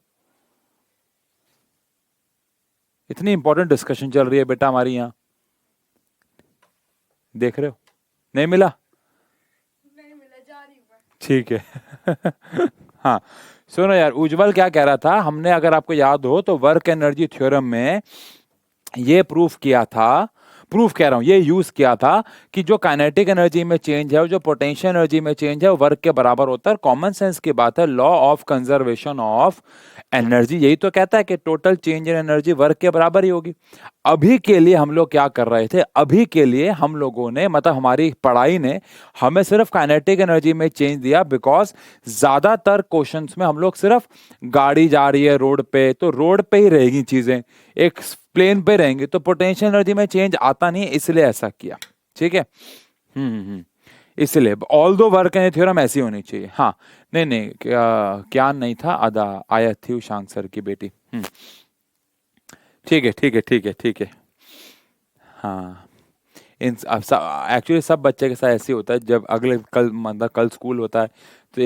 इतनी इंपॉर्टेंट डिस्कशन चल रही है बेटा हमारी यहाँ, देख रहे हो। नहीं मिला? नहीं मिला, जा रही हूँ। ठीक है। हाँ, सुनो यार, उज्जवल क्या कह रहा था, हमने अगर आपको याद हो तो वर्क एनर्जी थ्योरम में ये प्रूफ किया था, प्रूफ कह रहा हूं, ये यूज किया था कि जो काइनेटिक एनर्जी में चेंज है और जो पोटेंशियल एनर्जी में चेंज है वो वर्क के बराबर होता है। कॉमन सेंस की बात है, law of conservation of energy यही तो कहता है कि total change in energy work के बराबर ही होगी। अभी के लिए हम लोग क्या कर रहे थे, अभी के लिए हम लोगों ने, मतलब हमारी पढ़ाई ने हमें सिर्फ काइनेटिक एनर्जी में चेंज दिया, बिकॉज ज्यादातर क्वेश्चंस में हम लोग सिर्फ गाड़ी जा रही है रोड पे तो रोड पे ही रहेगी चीजें, एक प्लेन पे रहेंगे तो पोटेंशियल एनर्जी में चेंज आता नहीं, इसलिए ऐसा किया। ठीक है। इसलिए ऑल दो वर्क एंड थ्योरम ऐसी होनी चाहिए। हाँ, नहीं नहीं, क्या नहीं था, अदा आयत थी उशांक सर की बेटी। ठीक है ठीक है ठीक है ठीक है। हाँ, इन एक्चुअली सब बच्चे के साथ ऐसे ही होता है, जब अगले कल, मतलब कल स्कूल होता है तो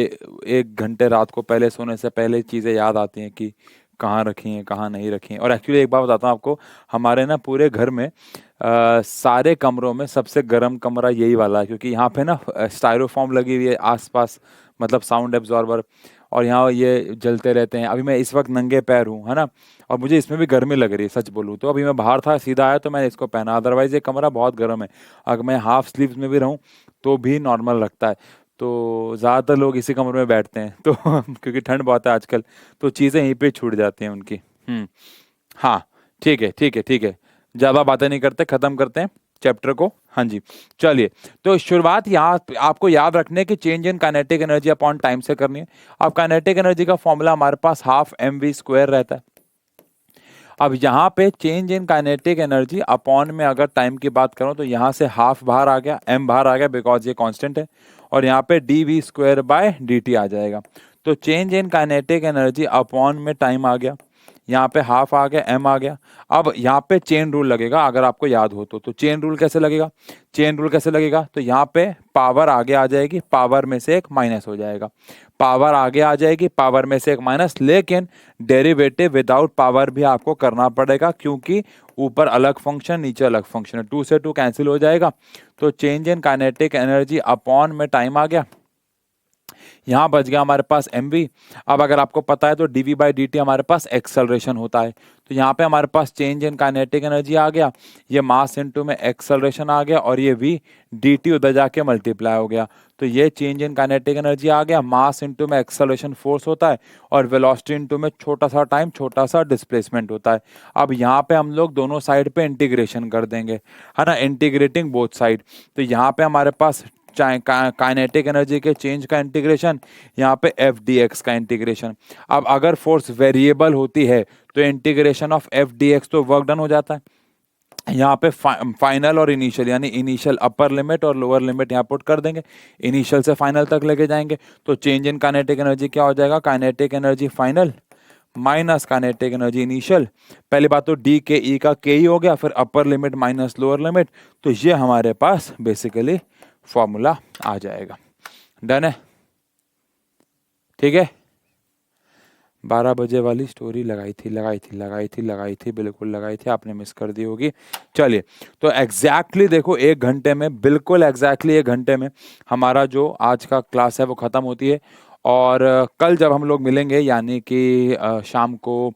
एक घंटे रात को पहले सोने से पहले चीज़ें याद आती हैं कि कहाँ रखी हैं कहाँ नहीं रखी हैं। और एक्चुअली एक बात बताता हूँ आपको, हमारे ना पूरे घर में सारे कमरों में सबसे गर्म कमरा यही वाला है, क्योंकि यहाँ पे ना स्टायरोफॉर्म लगी हुई है आसपास, मतलब साउंड एब्जॉर्बर, और यहाँ ये जलते रहते हैं। अभी मैं इस वक्त नंगे पैर हूँ, है ना, और मुझे इसमें भी गर्मी लग रही है सच बोलूँ तो। अभी मैं बाहर था, सीधा आया तो मैंने इसको पहना, अदरवाइज ये कमरा बहुत गर्म है। अगर मैं हाफ स्लीव्स में भी रहूँ तो भी नॉर्मल लगता है। तो ज़्यादातर लोग इसी कमरे में बैठते हैं तो क्योंकि ठंड बहुत है आजकल, तो चीज़ें यहीं पे छूट जाती हैं उनकी। हाँ, ठीक है ठीक है ठीक है, ज़्यादा बातें नहीं करते, ख़त्म करते हैं चैप्टर को। हाँ जी, चलिए। तो शुरुआत यहाँ आपको याद रखने की change in kinetic energy upon time से करनी है। अब काइनेटिक एनर्जी का फॉर्मूला हमारे पास हाफ mv² रहता है। अब यहाँ पे change in kinetic energy upon में अगर टाइम की बात करूँ तो यहाँ से हाफ बाहर आ गया, m बाहर आ गया बिकॉज ये कांस्टेंट है, और यहाँ पे dv² dt आ जाएगा। तो change in kinetic energy upon में टाइम आ गया, यहाँ पे हाफ आ गया, m आ गया। अब यहाँ पे चेन रूल लगेगा, अगर आपको याद हो तो चेन रूल कैसे लगेगा, चेन रूल कैसे लगेगा, तो यहाँ पे पावर आगे आ जाएगी, पावर में से एक माइनस हो जाएगा, पावर आगे आ जाएगी, पावर में से एक माइनस, लेकिन डेरिवेटिव विदाउट पावर भी आपको करना पड़ेगा, क्योंकि ऊपर अलग फंक्शन नीचे अलग फंक्शन है, 2 से 2 कैंसिल हो जाएगा। तो change in kinetic energy upon में टाइम आ गया, यहाँ बच गया हमारे पास mv। अब अगर आपको पता है तो dv/dt हमारे पास एक्सेलरेशन होता है, तो यहाँ पे हमारे पास चेंज इन काइनेटिक एनर्जी आ गया, ये मास इनटू में एक्सेलरेशन आ गया, और ये v dt उधर जाके मल्टीप्लाई हो गया। तो ये चेंज इन काइनेटिक एनर्जी आ गया, मास इनटू में एक्सेलरेशन फोर्स होता है, और वेलोसिटी इनटू में छोटा सा टाइम छोटा सा डिस्प्लेसमेंट होता है। अब यहाँ पे हम लोग दोनों साइड पे इंटीग्रेशन कर देंगे, है ना, इंटीग्रेटिंग बोथ साइड। तो यहाँ पे हमारे पास काइनेटिक एनर्जी के चेंज का इंटीग्रेशन, यहाँ पे एफ डी एक्स का इंटीग्रेशन। अब अगर फोर्स वेरिएबल होती है तो integration of F D x तो वर्क डन हो जाता है। यहाँ पे फाइनल और इनिशियल, यानी इनिशियल अपर लिमिट और लोअर लिमिट यहाँ पुट कर देंगे, इनिशियल से फाइनल तक लेके जाएंगे। तो चेंज इन काइनेटिक एनर्जी क्या हो जाएगा, kinetic energy final minus kinetic energy initial. पहली बात तो डी के ई का के ही हो गया, फिर upper limit minus lower limit, तो ये हमारे पास बेसिकली फॉर्मूला आ जाएगा। डन है, ठीक है। 12 बजे वाली स्टोरी लगाई थी, बिल्कुल लगाई थी, आपने मिस कर दी होगी। चलिए, तो एग्जैक्टली देखो 1 घंटे में, बिल्कुल एग्जैक्टली 1 घंटे में हमारा जो आज का क्लास है वो खत्म होती है। और कल जब हम लोग मिलेंगे, यानी कि शाम को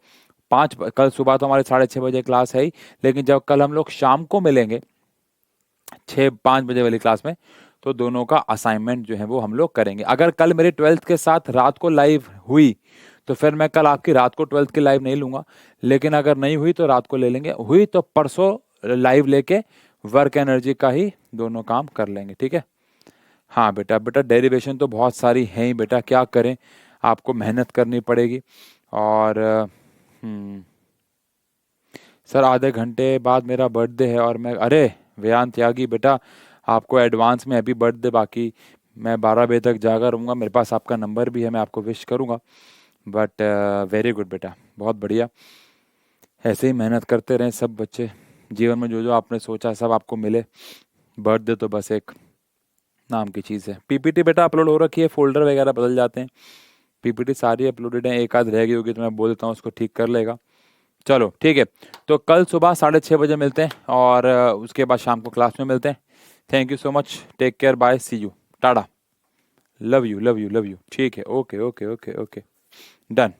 5, कल सुबह तो हमारे 6:30 बजे क्लास है ही, लेकिन जब कल हम लोग शाम को मिलेंगे 5 बजे वाली क्लास में, तो दोनों का असाइनमेंट जो है वो हम लोग करेंगे। अगर कल मेरी 12th के साथ रात को लाइव हुई तो फिर मैं कल आपकी रात को 12th की लाइव नहीं लूंगा, लेकिन अगर नहीं हुई तो रात को ले लेंगे, हुई तो परसों लाइव लेके वर्क एनर्जी का ही दोनों काम कर लेंगे, ठीक है। हाँ बेटा, डेरिवेशन तो बहुत सारी हैं ही बेटा, क्या करें, आपको मेहनत करनी पड़ेगी। और सर आधे घंटे बाद मेरा बर्थडे है और मैं, अरे वेदांत त्यागी बेटा, आपको एडवांस में हैप्पी बर्थडे। बाकी मैं 12 बजे तक जागा रहूँगा, मेरे पास आपका नंबर भी है, मैं आपको विश करूँगा। बट वेरी गुड बेटा, बहुत बढ़िया, ऐसे ही मेहनत करते रहें सब बच्चे, जीवन में जो जो आपने सोचा सब आपको मिले। बर्थडे तो बस एक नाम की चीज़ है। पीपीटी बेटा अपलोड हो रखी है, फोल्डर वगैरह बदल जाते हैं। पीपीटी सारी अपलोडेड है, एक आध रह गई होगी तो मैं बोल देता हूँ, उसको ठीक कर लेगा। चलो ठीक है, तो कल सुबह 6:30 बजे मिलते हैं और उसके बाद शाम को क्लास में मिलते हैं। Thank you so much, take care, bye, see you, टाटा, love you love you love you. ठीक है, okay okay okay okay, done.